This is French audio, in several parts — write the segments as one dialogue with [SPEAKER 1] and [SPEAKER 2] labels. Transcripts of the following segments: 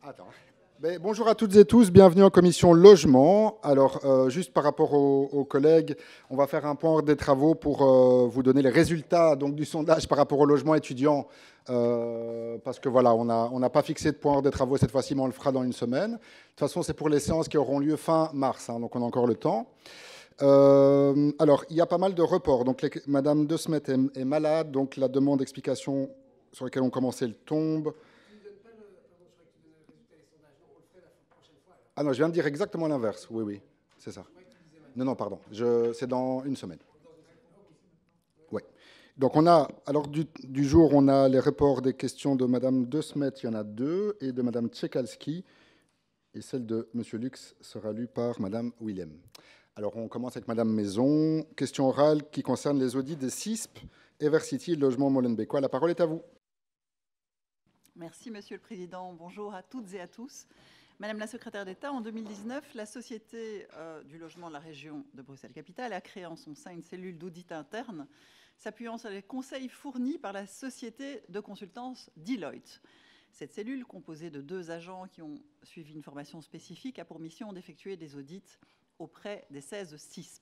[SPEAKER 1] Attends. Bonjour à toutes et tous, bienvenue en commission logement. Alors, juste par rapport aux collègues, on va faire un point hors des travaux pour vous donner les résultats donc, du sondage par rapport au logement étudiant. Parce que voilà, on n'a pas fixé de point hors des travaux cette fois-ci, mais on le fera dans une semaine. De toute façon, c'est pour les séances qui auront lieu fin mars, donc on a encore le temps. Alors, il y a pas mal de reports. Donc, Madame De Smet est malade, donc la demande d'explication sur laquelle on commençait le tombe. Ah non, je viens de dire exactement l'inverse. Oui, oui, c'est ça. Non, non, pardon. C'est dans une semaine. Oui. Donc on a, alors du jour, on a les reports des questions de Madame De Smet, il y en a deux, et de Madame Tchekalski. Et celle de Monsieur Lux sera lue par Madame Willem. Alors on commence avec Madame Maison. Question orale qui concerne les audits des CISP, Evercity, Logement Molenbeekois. La parole est à vous.
[SPEAKER 2] Merci Monsieur le Président. Bonjour à toutes et à tous. Madame la secrétaire d'État, en 2019, la Société du logement de la région de Bruxelles-Capitale a créé en son sein une cellule d'audit interne s'appuyant sur les conseils fournis par la société de consultance Deloitte. Cette cellule, composée de 2 agents qui ont suivi une formation spécifique, a pour mission d'effectuer des audits auprès des 16 CISP,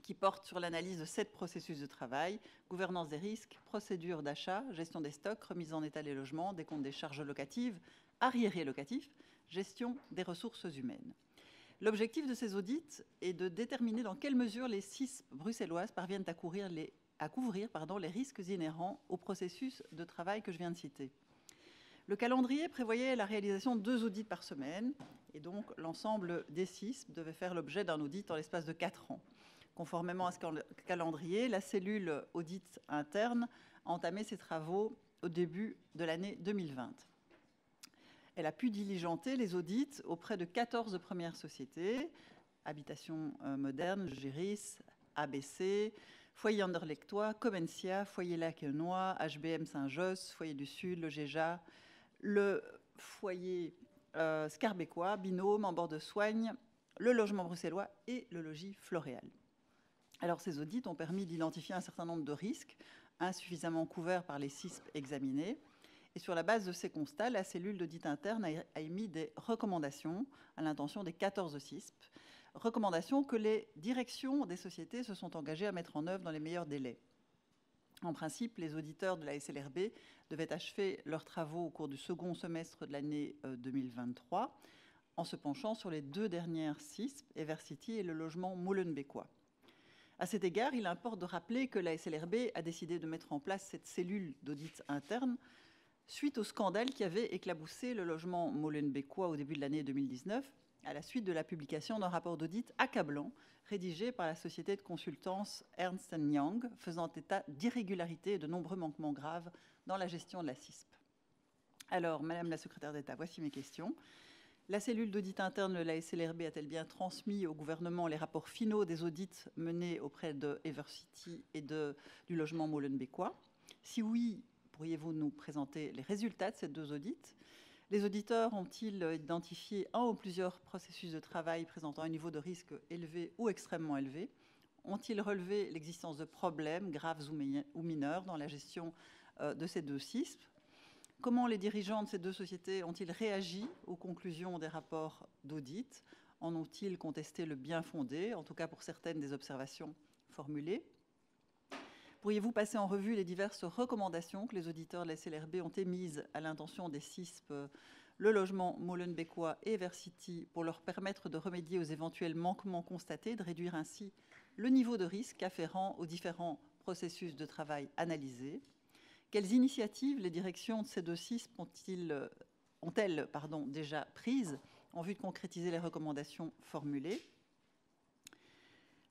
[SPEAKER 2] qui portent sur l'analyse de 7 processus de travail: gouvernance des risques, procédure d'achat, gestion des stocks, remise en état des logements, décompte des charges locatives, arriérés locatifs, gestion des ressources humaines. L'objectif de ces audits est de déterminer dans quelle mesure les CISP bruxelloises parviennent à couvrir les risques inhérents au processus de travail que je viens de citer. Le calendrier prévoyait la réalisation de 2 audits par semaine, et donc l'ensemble des CISP devait faire l'objet d'un audit en l'espace de 4 ans. Conformément à ce calendrier, la cellule audit interne a entamé ses travaux au début de l'année 2020. Elle a pu diligenter les audits auprès de 14 premières sociétés: Habitation Moderne, Géris, ABC, Foyer Anderlechtois, Comencia, Foyer Laquenois, HBM Saint-Josse, Foyer du Sud, le GEJA, le Foyer Scarbécois, Binôme, En bord de Soigne, le Logement bruxellois et le Logis Floréal. Alors, ces audits ont permis d'identifier un certain nombre de risques insuffisamment couverts par les CISP examinés. Et sur la base de ces constats, la cellule d'audit interne a émis des recommandations à l'intention des 14 CISP, recommandations que les directions des sociétés se sont engagées à mettre en œuvre dans les meilleurs délais. En principe, les auditeurs de la SLRB devaient achever leurs travaux au cours du second semestre de l'année 2023, en se penchant sur les 2 dernières CISP, Evercity et le logement Molenbeekois. À cet égard, il importe de rappeler que la SLRB a décidé de mettre en place cette cellule d'audit interne suite au scandale qui avait éclaboussé le logement Molenbeekois au début de l'année 2019, à la suite de la publication d'un rapport d'audit accablant rédigé par la société de consultance Ernst & Young, faisant état d'irrégularités et de nombreux manquements graves dans la gestion de la CISP. Alors, Madame la secrétaire d'État, voici mes questions. La cellule d'audit interne de la SLRB a-t-elle bien transmis au gouvernement les rapports finaux des audits menés auprès de Evercity et du logement Molenbeekois? Si oui, pourriez-vous nous présenter les résultats de ces 2 audits? Les auditeurs ont-ils identifié un ou plusieurs processus de travail présentant un niveau de risque élevé ou extrêmement élevé? Ont-ils relevé l'existence de problèmes graves ou mineurs dans la gestion de ces 2 CISP? Comment les dirigeants de ces 2 sociétés ont-ils réagi aux conclusions des rapports d'audit? En ont-ils contesté le bien fondé, en tout cas pour certaines des observations formulées? Pourriez-vous passer en revue les diverses recommandations que les auditeurs de la SLRB ont émises à l'intention des CISP, le logement Molenbeekois et Evercity, pour leur permettre de remédier aux éventuels manquements constatés, de réduire ainsi le niveau de risque afférent aux différents processus de travail analysés? Quelles initiatives les directions de ces 2 CISP ont-elles déjà prises en vue de concrétiser les recommandations formulées?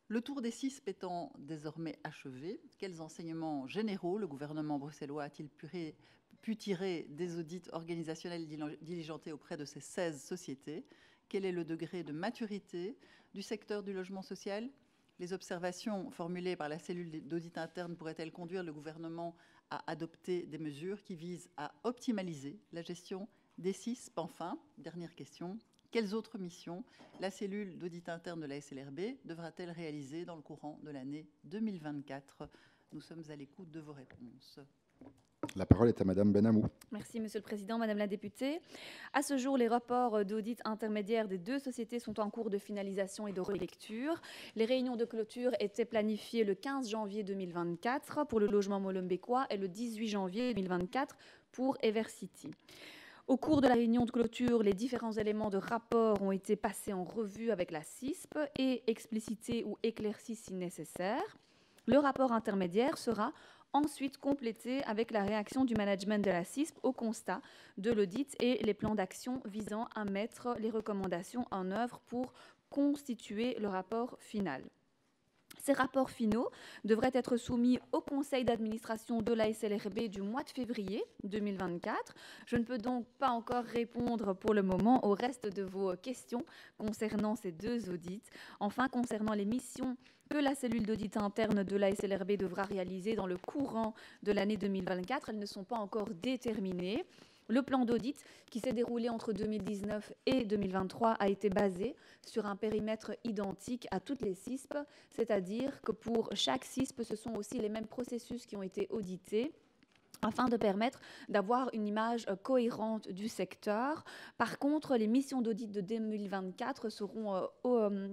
[SPEAKER 2] Le tour des CISP étant désormais achevé, quels enseignements généraux le gouvernement bruxellois a-t-il pu tirer des audits organisationnels diligentés auprès de ces 16 sociétés? Quel est le degré de maturité du secteur du logement social? Les observations formulées par la cellule d'audit interne pourraient-elles conduire le gouvernement à adopter des mesures qui visent à optimaliser la gestion des CISP? Enfin, dernière question, quelles autres missions la cellule d'audit interne de la SLRB devra-t-elle réaliser dans le courant de l'année 2024? Nous sommes à l'écoute de vos réponses.
[SPEAKER 1] La parole est à Madame Benamou.
[SPEAKER 3] Merci, Monsieur le Président, Madame la députée. À ce jour, les rapports d'audit intermédiaires des deux sociétés sont en cours de finalisation et de relecture. Les réunions de clôture étaient planifiées le 15 janvier 2024 pour le logement molenbeekois et le 18 janvier 2024 pour Evercity. Au cours de la réunion de clôture, les différents éléments de rapport ont été passés en revue avec la CISP et explicités ou éclaircis si nécessaire. Le rapport intermédiaire sera ensuite complété avec la réaction du management de la CISP au constat de l'audit et les plans d'action visant à mettre les recommandations en œuvre pour constituer le rapport final. Ces rapports finaux devraient être soumis au conseil d'administration de la SLRB du mois de février 2024. Je ne peux donc pas encore répondre pour le moment au reste de vos questions concernant ces deux audits. Enfin, concernant les missions que la cellule d'audit interne de la SLRB devra réaliser dans le courant de l'année 2024, elles ne sont pas encore déterminées. Le plan d'audit qui s'est déroulé entre 2019 et 2023 a été basé sur un périmètre identique à toutes les CISP, c'est-à-dire que pour chaque CISP, ce sont aussi les mêmes processus qui ont été audités, afin de permettre d'avoir une image cohérente du secteur. Par contre, les missions d'audit de 2024 seront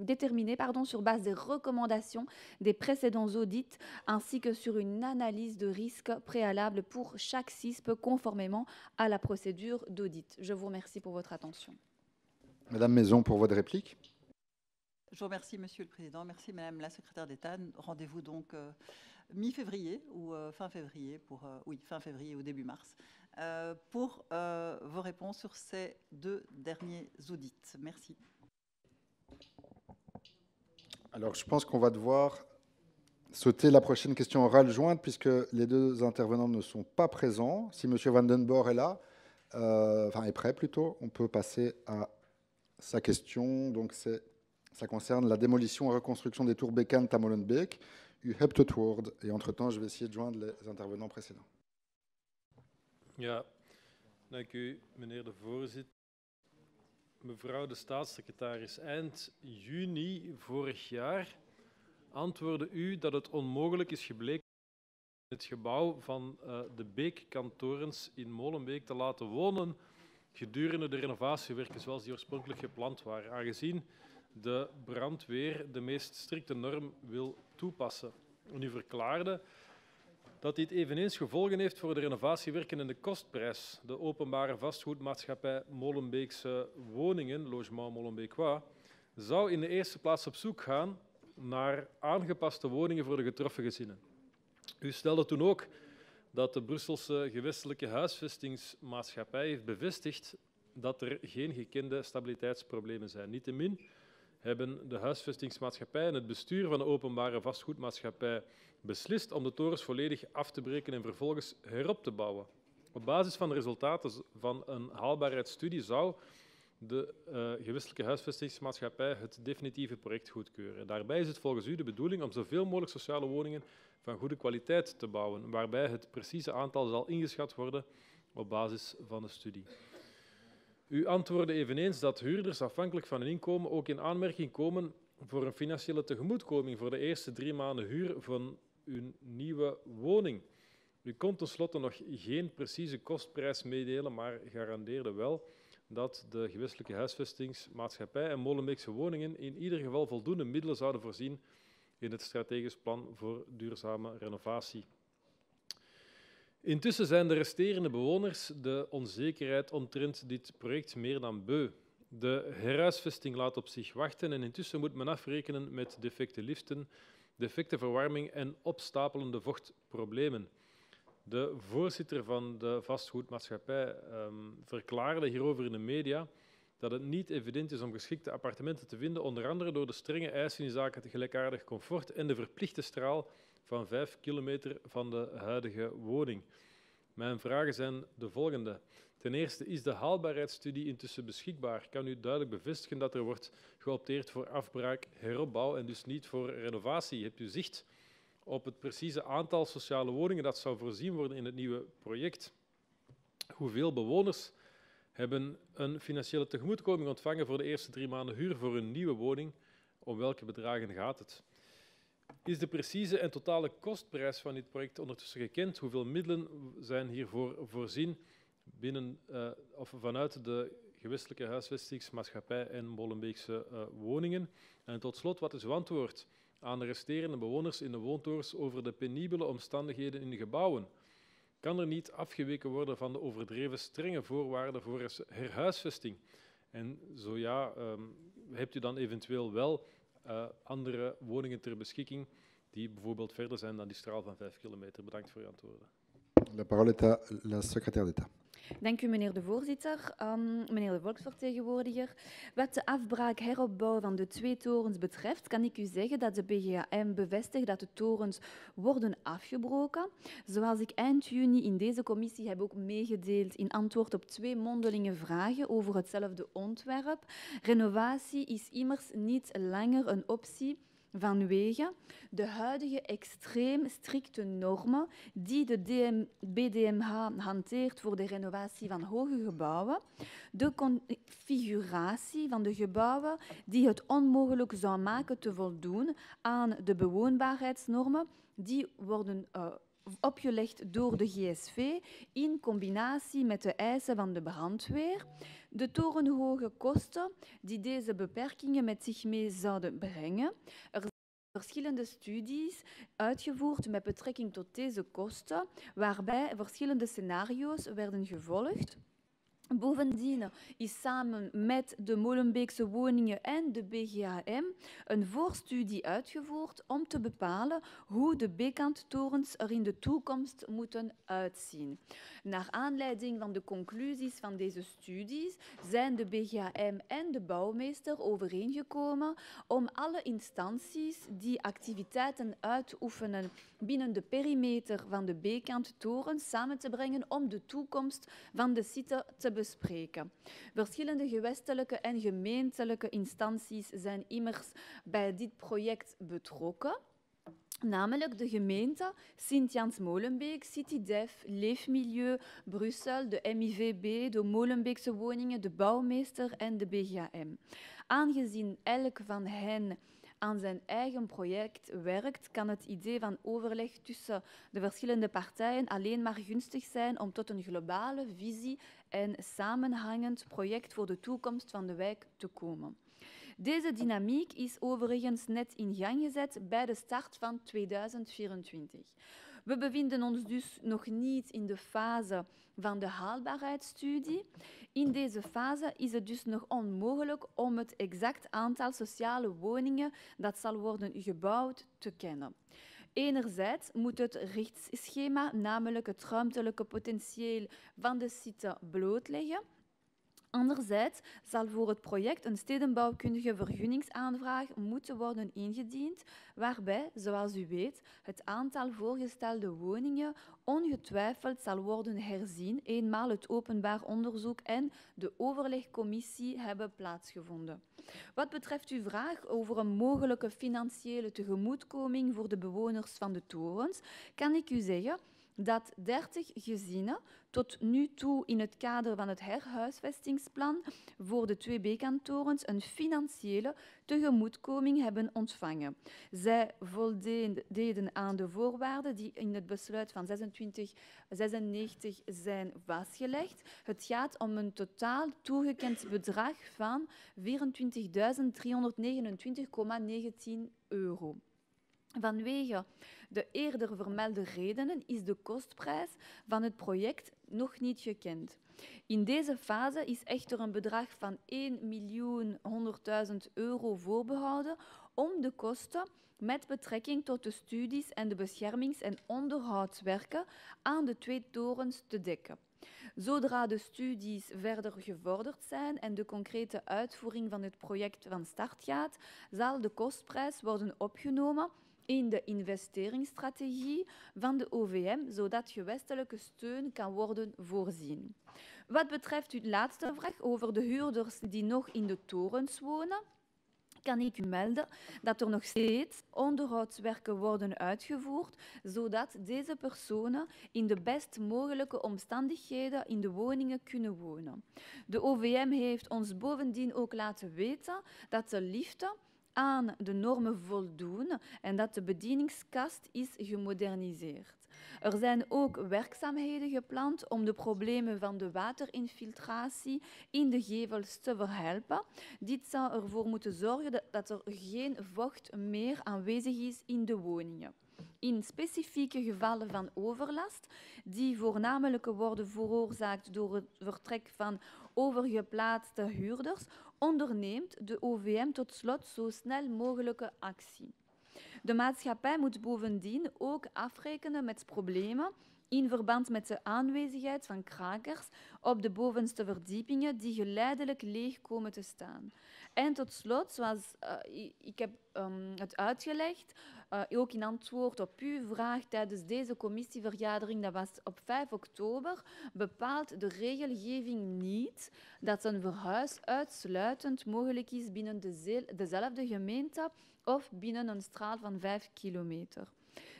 [SPEAKER 3] déterminées sur base des recommandations des précédents audits, ainsi que sur une analyse de risque préalable pour chaque CISP conformément à la procédure d'audit. Je vous remercie pour votre attention.
[SPEAKER 1] Madame Maison, pour votre réplique.
[SPEAKER 2] Je vous remercie, Monsieur le Président. Merci, Madame la Secrétaire d'État. Rendez-vous donc mi-février ou fin février, fin février ou début mars, pour vos réponses sur ces deux derniers audits. Merci.
[SPEAKER 1] Alors, je pense qu'on va devoir sauter la prochaine question orale jointe, puisque les deux intervenants ne sont pas présents. Si M. Vandenborre est là, est prêt plutôt, on peut passer à sa question. Donc, ça concerne la démolition et reconstruction des tours Bekant à Molenbeek. U hebt het woord. Et entre-temps, je vais essayer de joindre les intervenants précédents.
[SPEAKER 4] Ja, dank u, meneer de voorzitter. Mevrouw de staatssecretaris, eind juni vorig jaar antwoordde u dat het onmogelijk is gebleken het gebouw van de Beek-kantorens in Molenbeek te laten wonen gedurende de renovatiewerken zoals die oorspronkelijk gepland waren, aangezien de brandweer de meest strikte norm wil toepassen. En u verklaarde dat dit eveneens gevolgen heeft voor de renovatiewerken en de kostprijs. De openbare vastgoedmaatschappij Molenbeekse Woningen, Logement Molenbeekois, zou in de eerste plaats op zoek gaan naar aangepaste woningen voor de getroffen gezinnen. U stelde toen ook dat de Brusselse gewestelijke huisvestingsmaatschappij heeft bevestigd dat er geen gekende stabiliteitsproblemen zijn. Niettemin hebben de huisvestingsmaatschappij en het bestuur van de openbare vastgoedmaatschappij beslist om de torens volledig af te breken en vervolgens herop te bouwen. Op basis van de resultaten van een haalbaarheidsstudie zou de gewestelijke huisvestingsmaatschappij het definitieve project goedkeuren. Daarbij is het volgens u de bedoeling om zoveel mogelijk sociale woningen van goede kwaliteit te bouwen, waarbij het precieze aantal zal ingeschat worden op basis van de studie. U antwoordde eveneens dat huurders afhankelijk van hun inkomen ook in aanmerking komen voor een financiële tegemoetkoming voor de eerste 3 maanden huur van uw nieuwe woning. U kon tenslotte nog geen precieze kostprijs meedelen, maar garandeerde wel dat de gewestelijke huisvestingsmaatschappij en Molenbeekse Woningen in ieder geval voldoende middelen zouden voorzien in het strategisch plan voor duurzame renovatie. Intussen zijn de resterende bewoners de onzekerheid omtrent dit project meer dan beu. De herhuisvesting laat op zich wachten en intussen moet men afrekenen met defecte liften, defecte verwarming en opstapelende vochtproblemen. De voorzitter van de vastgoedmaatschappij verklaarde hierover in de media dat het niet evident is om geschikte appartementen te vinden, onder andere door de strenge eisen in zaken het gelijkaardig comfort en de verplichte straal van 5 kilometer van de huidige woning. Mijn vragen zijn de volgende. Ten eerste, is de haalbaarheidsstudie intussen beschikbaar? Kan u duidelijk bevestigen dat er wordt geopteerd voor afbraak, heropbouw en dus niet voor renovatie? Hebt u zicht op het precieze aantal sociale woningen dat zou voorzien worden in het nieuwe project? Hoeveel bewoners hebben een financiële tegemoetkoming ontvangen voor de eerste 3 maanden huur voor hun nieuwe woning? Om welke bedragen gaat het? Is de precieze en totale kostprijs van dit project ondertussen gekend? Hoeveel middelen zijn hiervoor voorzien binnen of vanuit de gewestelijke huisvestingsmaatschappij en Molenbeekse woningen? En tot slot, wat is uw antwoord aan de resterende bewoners in de woontorens over de penibele omstandigheden in de gebouwen? Kan er niet afgeweken worden van de overdreven strenge voorwaarden voor herhuisvesting? En zo ja, hebt u dan eventueel wel andere woningen ter beschikking die bijvoorbeeld verder zijn dan die straal van 5 kilometer? Bedankt voor uw antwoorden.
[SPEAKER 1] La parole est à la secrétaire d'État.
[SPEAKER 3] Dank u, meneer de voorzitter. Meneer de volksvertegenwoordiger, wat de afbraak-heropbouw van de 2 torens betreft, kan ik u zeggen dat de BGAM bevestigt dat de torens worden afgebroken. Zoals ik eind juni in deze commissie heb ook meegedeeld in antwoord op 2 mondelinge vragen over hetzelfde ontwerp. Renovatie is immers niet langer een optie vanwege de huidige extreem strikte normen die de BDMH hanteert voor de renovatie van hoge gebouwen, de configuratie van de gebouwen die het onmogelijk zou maken te voldoen aan de bewoonbaarheidsnormen die worden opgelegd door de GSV in combinatie met de eisen van de brandweer, de torenhoge kosten die deze beperkingen met zich mee zouden brengen. Er zijn verschillende studies uitgevoerd met betrekking tot deze kosten, waarbij verschillende scenario's werden gevolgd. Bovendien is samen met de Molenbeekse woningen en de BGAM een voorstudie uitgevoerd om te bepalen hoe de B-kanttorens er in de toekomst moeten uitzien. Naar aanleiding van de conclusies van deze studies zijn de BGAM en de bouwmeester overeengekomen om alle instanties die activiteiten uitoefenen binnen de perimeter van de B-kanttorens samen te brengen om de toekomst van de site te bespreken. Verschillende gewestelijke en gemeentelijke instanties zijn immers bij dit project betrokken. Namelijk de gemeente, Sint-Jans-Molenbeek, CityDev, Leefmilieu, Brussel, de MIVB, de Molenbeekse woningen, de bouwmeester en de BGAM. Aangezien elk van hen aan zijn eigen project werkt, kan het idee van overleg tussen de verschillende partijen alleen maar gunstig zijn om tot een globale visie en samenhangend project voor de toekomst van de wijk te komen. Deze dynamiek is overigens net in gang gezet bij de start van 2024. We bevinden ons dus nog niet in de fase van de haalbaarheidsstudie. In deze fase is het dus nog onmogelijk om het exact aantal sociale woningen dat zal worden gebouwd te kennen. Enerzijds moet het richtsschema, namelijk het ruimtelijke potentieel van de site, blootleggen. Anderzijds zal voor het project een stedenbouwkundige vergunningsaanvraag moeten worden ingediend, waarbij, zoals u weet, het aantal voorgestelde woningen ongetwijfeld zal worden herzien eenmaal het openbaar onderzoek en de overlegcommissie hebben plaatsgevonden. Wat betreft uw vraag over een mogelijke financiële tegemoetkoming voor de bewoners van de torens, kan ik u zeggen dat 30 gezinnen tot nu toe in het kader van het herhuisvestingsplan voor de 2 B-kanttorens een financiële tegemoetkoming hebben ontvangen. Zij voldeden aan de voorwaarden die in het besluit van 2696 zijn vastgelegd. Het gaat om een totaal toegekend bedrag van €24.329,19. Vanwege de eerder vermelde redenen is de kostprijs van het project nog niet gekend. In deze fase is echter een bedrag van €1.100.000 voorbehouden om de kosten met betrekking tot de studies en de beschermings- en onderhoudswerken aan de 2 torens te dekken. Zodra de studies verder gevorderd zijn en de concrete uitvoering van het project van start gaat, zal de kostprijs worden opgenomen in de investeringsstrategie van de OVM, zodat gewestelijke steun kan worden voorzien. Wat betreft uw laatste vraag over de huurders die nog in de torens wonen, kan ik u melden dat er nog steeds onderhoudswerken worden uitgevoerd, zodat deze personen in de best mogelijke omstandigheden in de woningen kunnen wonen. De OVM heeft ons bovendien ook laten weten dat de liften aan de normen voldoen en dat de bedieningskast is gemoderniseerd. Er zijn ook werkzaamheden gepland om de problemen van de waterinfiltratie in de gevels te verhelpen. Dit zou ervoor moeten zorgen dat er geen vocht meer aanwezig is in de woningen. In specifieke gevallen van overlast, die voornamelijk worden veroorzaakt door het vertrek van overgeplaatste huurders, onderneemt de OVM tot slot zo snel mogelijke actie. De maatschappij moet bovendien ook afrekenen met problemen in verband met de aanwezigheid van krakers op de bovenste verdiepingen die geleidelijk leeg komen te staan. En tot slot, zoals ik heb het uitgelegd, ook in antwoord op uw vraag tijdens deze commissievergadering, dat was op 5 oktober, bepaalt de regelgeving niet dat een verhuis uitsluitend mogelijk is binnen dezelfde gemeente of binnen een straal van 5 kilometer.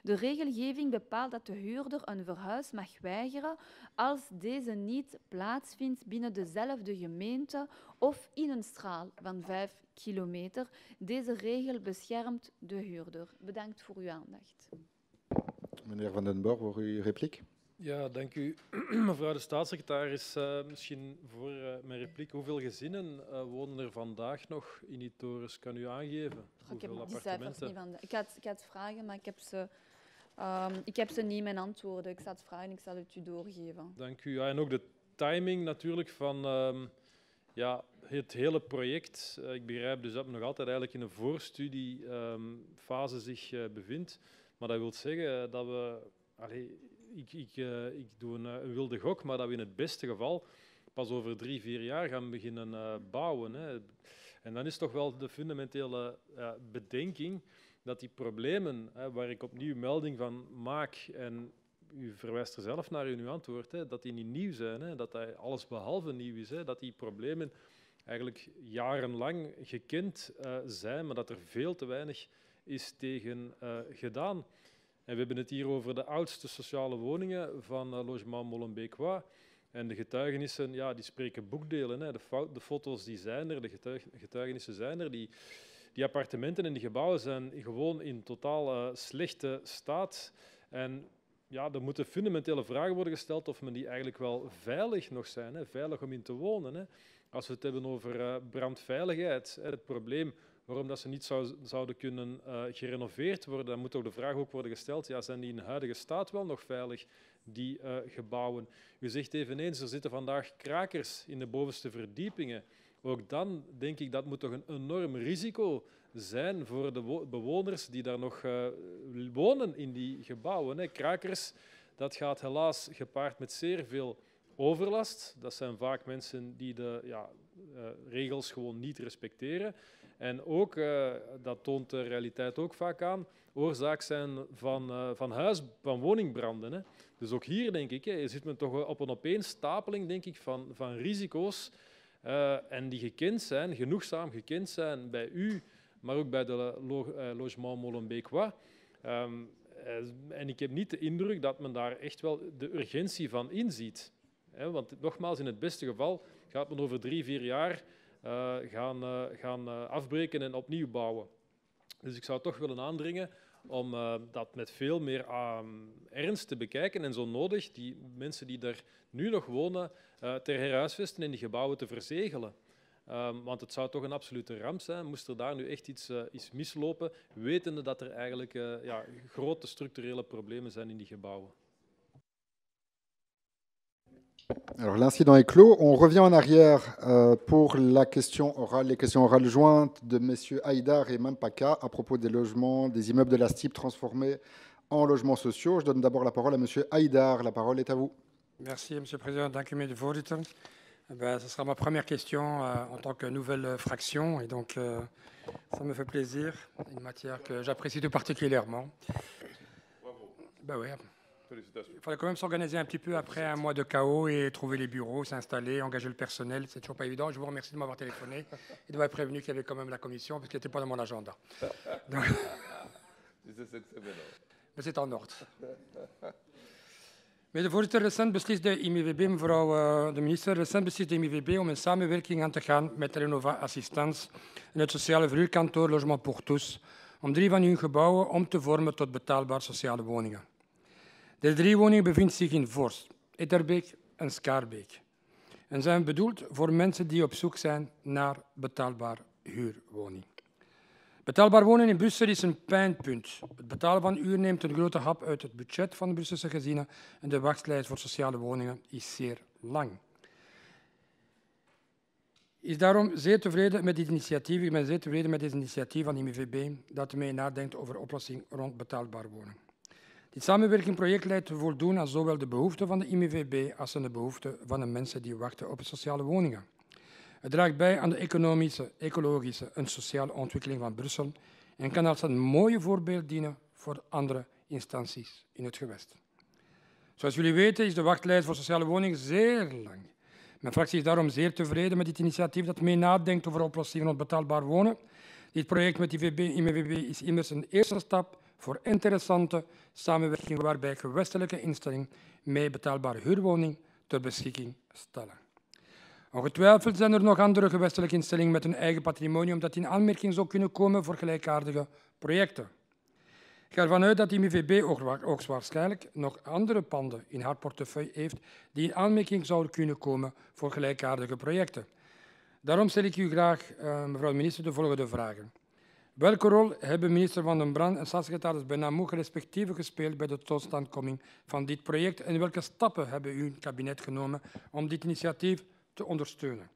[SPEAKER 3] De regelgeving bepaalt dat de huurder een verhuis mag weigeren als deze niet plaatsvindt binnen dezelfde gemeente of in een straal van 5 kilometer. Deze regel beschermt de huurder. Bedankt voor uw aandacht.
[SPEAKER 1] Meneer Van den Borg, voor uw repliek.
[SPEAKER 4] Ja, dank u, mevrouw de staatssecretaris. Misschien voor mijn repliek. Hoeveel gezinnen wonen er vandaag nog in die torens? Kan u aangeven?
[SPEAKER 3] Ik heb
[SPEAKER 4] Hoeveel
[SPEAKER 3] die cijfers niet
[SPEAKER 4] appartementen?
[SPEAKER 3] van. Ik had vragen, maar ik heb ze niet in mijn antwoorden. Ik zal het vragen en ik zal het u doorgeven.
[SPEAKER 4] Dank u. Ja, en ook de timing natuurlijk van het hele project. Ik begrijp dus dat het nog altijd eigenlijk in een voorstudiefase zich bevindt. Maar dat wil zeggen dat we... Ik doe een wilde gok, maar dat we in het beste geval pas over 3-4 jaar gaan beginnen bouwen. Hè. En dan is toch wel de fundamentele bedenking dat die problemen, waar ik opnieuw melding van maak, en u verwijst er zelf naar in uw antwoord, dat die niet nieuw zijn, hè, dat dat alles behalve nieuw is, hè, dat die problemen eigenlijk jarenlang gekend zijn, maar dat er veel te weinig is tegen gedaan. En we hebben het hier over de oudste sociale woningen van Logement Molenbeek-Waa. En de getuigenissen, ja, die spreken boekdelen. Hè. De foto's die zijn er, de getuigenissen zijn er. Die appartementen en die gebouwen zijn gewoon in totaal slechte staat. En ja, er moeten fundamentele vragen worden gesteld of men die eigenlijk wel veilig nog zijn, hè. Veilig om in te wonen. Hè. Als we het hebben over brandveiligheid, het probleem waarom dat ze niet zouden kunnen gerenoveerd worden, dan moet toch de vraag ook worden gesteld, ja, zijn die in huidige staat wel nog veilig, die gebouwen? U zegt eveneens, er zitten vandaag krakers in de bovenste verdiepingen. Ook dan denk ik dat moet toch een enorm risico zijn voor de bewoners die daar nog wonen in die gebouwen. Hè. Krakers, dat gaat helaas gepaard met zeer veel overlast. Dat zijn vaak mensen die de regels gewoon niet respecteren. En ook, dat toont de realiteit ook vaak aan, oorzaak zijn van woningbranden. Hè. Dus ook hier denk ik, je zit men toch op een opeenstapeling denk ik, van risico's en die gekend zijn, genoegzaam gekend zijn bij u, maar ook bij de Logement Molenbeek-Waa. En ik heb niet de indruk dat men daar echt wel de urgentie van inziet. Want nogmaals, in het beste geval gaat men over 3-4 jaar gaan afbreken en opnieuw bouwen. Dus ik zou toch willen aandringen om dat met veel meer ernst te bekijken en zo nodig die mensen die daar nu nog wonen ter herhuisvesten en die gebouwen te verzegelen. Want het zou toch een absolute ramp zijn, moest er daar nu echt iets mislopen, wetende dat er eigenlijk grote structurele problemen zijn in die gebouwen.
[SPEAKER 1] Alors l'incident est clos. On revient en arrière pour les questions orales jointes de messieurs Haïdar et Mampaka à propos des logements, des immeubles de la STIP transformés en logements sociaux. Je donne d'abord la parole à monsieur Haïdar. La parole est à vous.
[SPEAKER 5] Merci, monsieur le président. Dank u, meneer de voorzitter. Ce sera ma première question en tant que nouvelle fraction et donc ça me fait plaisir, une matière que j'apprécie tout particulièrement.
[SPEAKER 6] Bravo.
[SPEAKER 5] Ben oui.
[SPEAKER 6] Félicitations.
[SPEAKER 5] Il fallait quand même s'organiser un petit peu après un mois de chaos et trouver les bureaux, s'installer, engager le personnel. C'est toujours pas évident. Je vous remercie de m'avoir téléphoné et de m'avoir prévenu qu'il y avait quand même la commission parce qu'elle n'était pas dans mon agenda. Donc...
[SPEAKER 6] Tu sais ce que c'est maintenant.
[SPEAKER 5] Mais c'est en ordre. Meneer de voorzitter, recent beslist de IMVB, mevrouw de minister, recent beslist de IMVB om in samenwerking aan te gaan met de Renova Assistance en het sociale verhuurkantoor Logement pour tous, om 3 van hun gebouwen om te vormen tot betaalbaar sociale woningen. De 3 woningen bevinden zich in Voorst, Etterbeek en Schaarbeek en zijn bedoeld voor mensen die op zoek zijn naar betaalbaar huurwoning. Betaalbaar wonen in Brussel is een pijnpunt. Het betalen van huur neemt een grote hap uit het budget van de Brusselse gezinnen en de wachtlijst voor sociale woningen is zeer lang. Ik ben daarom zeer tevreden met dit initiatief. Ik ben zeer tevreden met dit initiatief van de IMVB dat ermee nadenkt over de oplossing rond betaalbaar wonen. Dit samenwerkingsproject leidt te voldoen aan zowel de behoeften van de IMVB als aan de behoeften van de mensen die wachten op sociale woningen. Het draagt bij aan de economische, ecologische en sociale ontwikkeling van Brussel en kan als een mooi voorbeeld dienen voor andere instanties in het gewest. Zoals jullie weten is de wachtlijst voor sociale woningen zeer lang. Mijn fractie is daarom zeer tevreden met dit initiatief dat mee nadenkt over oplossingen rond betaalbaar wonen. Dit project met IMVB is immers een eerste stap voor interessante samenwerking waarbij gewestelijke instellingen mee betaalbare huurwoning ter beschikking stellen. Ongetwijfeld zijn er nog andere gewestelijke instellingen met een eigen patrimonium dat in aanmerking zou kunnen komen voor gelijkaardige projecten. Ik ga ervan uit dat de IMVB hoogstwaarschijnlijk nog andere panden in haar portefeuille heeft die in aanmerking zouden kunnen komen voor gelijkaardige projecten. Daarom stel ik u graag, mevrouw de minister, de volgende vragen. Welke rol hebben minister Van den Brand en staatssecretaris Benamou respectievelijk gespeeld bij de totstandkoming van dit project en welke stappen hebben u in het kabinet genomen om dit initiatief te ondersteunen?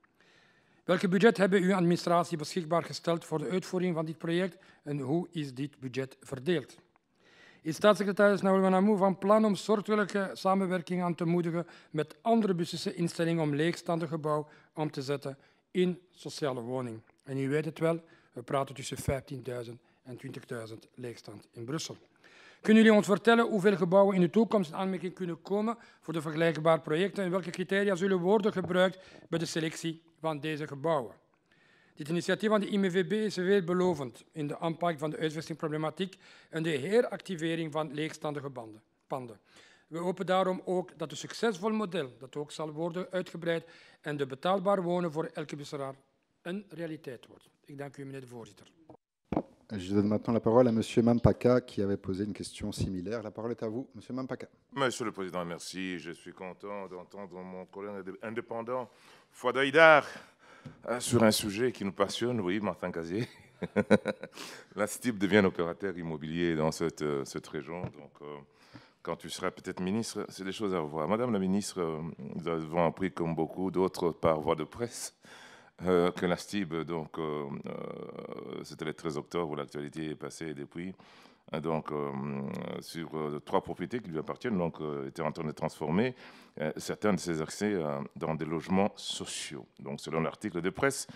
[SPEAKER 5] Welk budget hebben uw administratie beschikbaar gesteld voor de uitvoering van dit project en hoe is dit budget verdeeld? Is staatssecretaris Benamou van plan om soortgelijke samenwerking aan te moedigen met andere Brusselse instellingen om leegstaande gebouw om te zetten in sociale woning? En u weet het wel, we praten tussen 15.000 en 20.000 leegstand in Brussel. Kunnen jullie ons vertellen hoeveel gebouwen in de toekomst in aanmerking kunnen komen voor de vergelijkbare projecten en welke criteria zullen worden gebruikt bij de selectie van deze gebouwen? Dit initiatief van de IMVB is veelbelovend in de aanpak van de uitvestingsproblematiek en de heractivering van leegstandige panden. We hopen daarom ook dat een succesvol model dat ook zal worden uitgebreid en de betaalbaar wonen voor elke Brusselaar een realiteit wordt. Ik dank u, meneer de voorzitter.
[SPEAKER 1] Je donne maintenant la parole à M. Mampaka qui avait posé une question similaire. La parole est à vous, M. Mampaka.
[SPEAKER 6] Monsieur le Président, merci. Je suis content d'entendre mon collègue indépendant, Fouad Haïdar, sur un sujet qui nous passionne, oui, Martin Casier. La STIB devient un opérateur immobilier dans cette région. Donc, quand tu seras peut-être ministre, c'est des choses à revoir. Madame la ministre, nous avons appris, comme beaucoup d'autres, par voie de presse, que la STIB, donc, c'était le 13 octobre où l'actualité est passée depuis, donc, sur 3 propriétés qui lui appartiennent, donc, était en train de transformer certains de ses accès dans des logements sociaux. Donc, selon l'article de presse,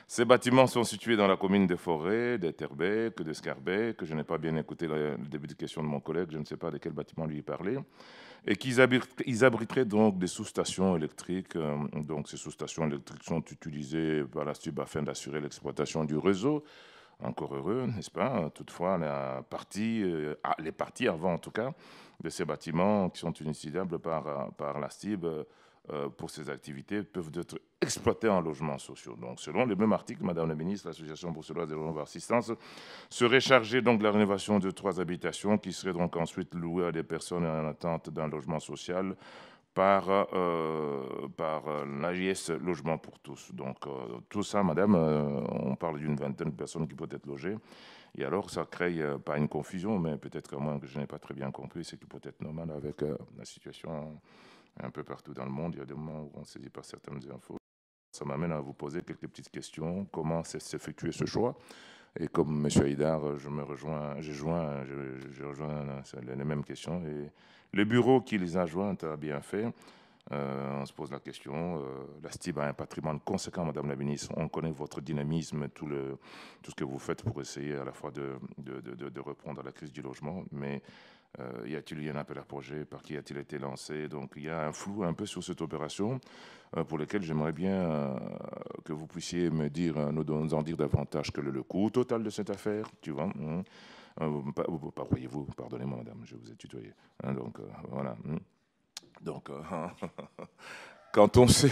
[SPEAKER 6] ces bâtiments sont situés dans la commune des Forêts, d'Etterbeek, de Schaarbeek, que je n'ai pas bien écouté le début de question de mon collègue, je ne sais pas de quel bâtiment lui parlait, et qu'ils abriteraient donc des sous-stations électriques. Donc, ces sous-stations électriques sont utilisées par la STIB afin d'assurer l'exploitation du réseau. Encore heureux, n'est-ce pas? Toutefois, les parties avant, en tout cas, de ces bâtiments qui sont inutilisables par la STIB pour ces activités peuvent être exploités en logements sociaux. Donc, selon le même article, Madame la ministre, l'Association bruxelloise de Renova Assistance serait chargée donc de la rénovation de 3 habitations qui seraient donc ensuite louées à des personnes en attente d'un logement social par l'AJS Logement pour tous. Donc, tout ça, madame, on parle d'une vingtaine de personnes qui peuvent être logées. Et alors, ça crée pas une confusion, mais peut-être qu'à moins que je n'ai pas très bien compris, c'est qui peut être normal avec la situation un peu partout dans le monde. Il y a des moments où on ne saisit pas certaines infos. Ça m'amène à vous poser quelques petites questions. Comment s'effectuer ce choix? Et comme M. Haïdar, je rejoins les mêmes questions. Et le bureau qui les a jointes a bien fait. On se pose la question. La STIB a un patrimoine conséquent, Madame la ministre. On connaît votre dynamisme, tout ce que vous faites pour essayer à la fois de répondre à la crise du logement. Mais y a-t-il eu un appel à projet? Par qui a-t-il été lancé? Donc il y a un flou un peu sur cette opération pour lequel j'aimerais bien que vous puissiez nous en dire davantage. Quel est le coût total de cette affaire? Tu vois, voyez-vous, pardonnez-moi, madame, je vous ai tutoyé. Donc voilà. Donc, quand on sait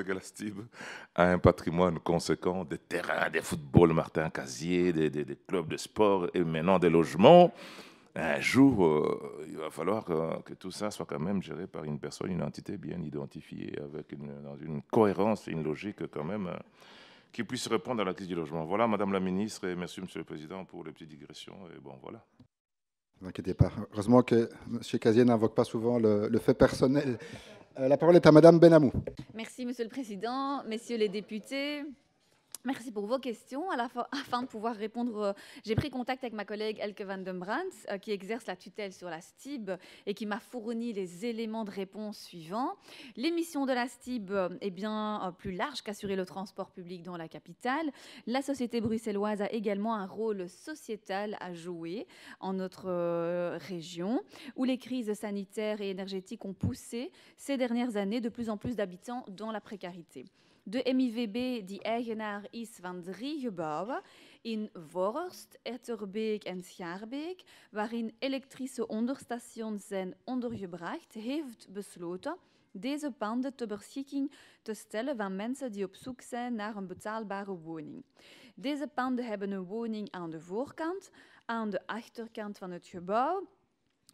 [SPEAKER 6] que la STIB a un patrimoine conséquent, des terrains, des footballs, Martin Casier, des clubs de sport et maintenant des logements, un jour, il va falloir que tout ça soit quand même géré par une personne, une entité bien identifiée, avec dans une cohérence et une logique quand même qui puisse répondre à la crise du logement. Voilà, Madame la Ministre, et merci, Monsieur le Président, pour les petites digressions. Et bon, voilà.
[SPEAKER 1] Ne vous inquiétez pas. Heureusement que M. Casier n'invoque pas souvent le fait personnel. La parole est à Madame Benamou.
[SPEAKER 3] Merci, Monsieur le Président, Messieurs les députés. Merci pour vos questions. Afin de pouvoir répondre, j'ai pris contact avec ma collègue Elke van den Brandt, qui exerce la tutelle sur la STIB et qui m'a fourni les éléments de réponse suivants. Les missions de la STIB est bien plus large qu'assurer le transport public dans la capitale. La société bruxelloise a également un rôle sociétal à jouer en notre région, où les crises sanitaires et énergétiques ont poussé ces dernières années de plus en plus d'habitants dans la précarité. De MIVB, die eigenaar is van 3 gebouwen in Vorst, Etterbeek en Schaarbeek, waarin elektrische onderstations zijn ondergebracht, heeft besloten deze panden ter beschikking te stellen van mensen die op zoek zijn naar een betaalbare woning. Deze panden hebben een woning aan de voorkant, aan de achterkant van het gebouw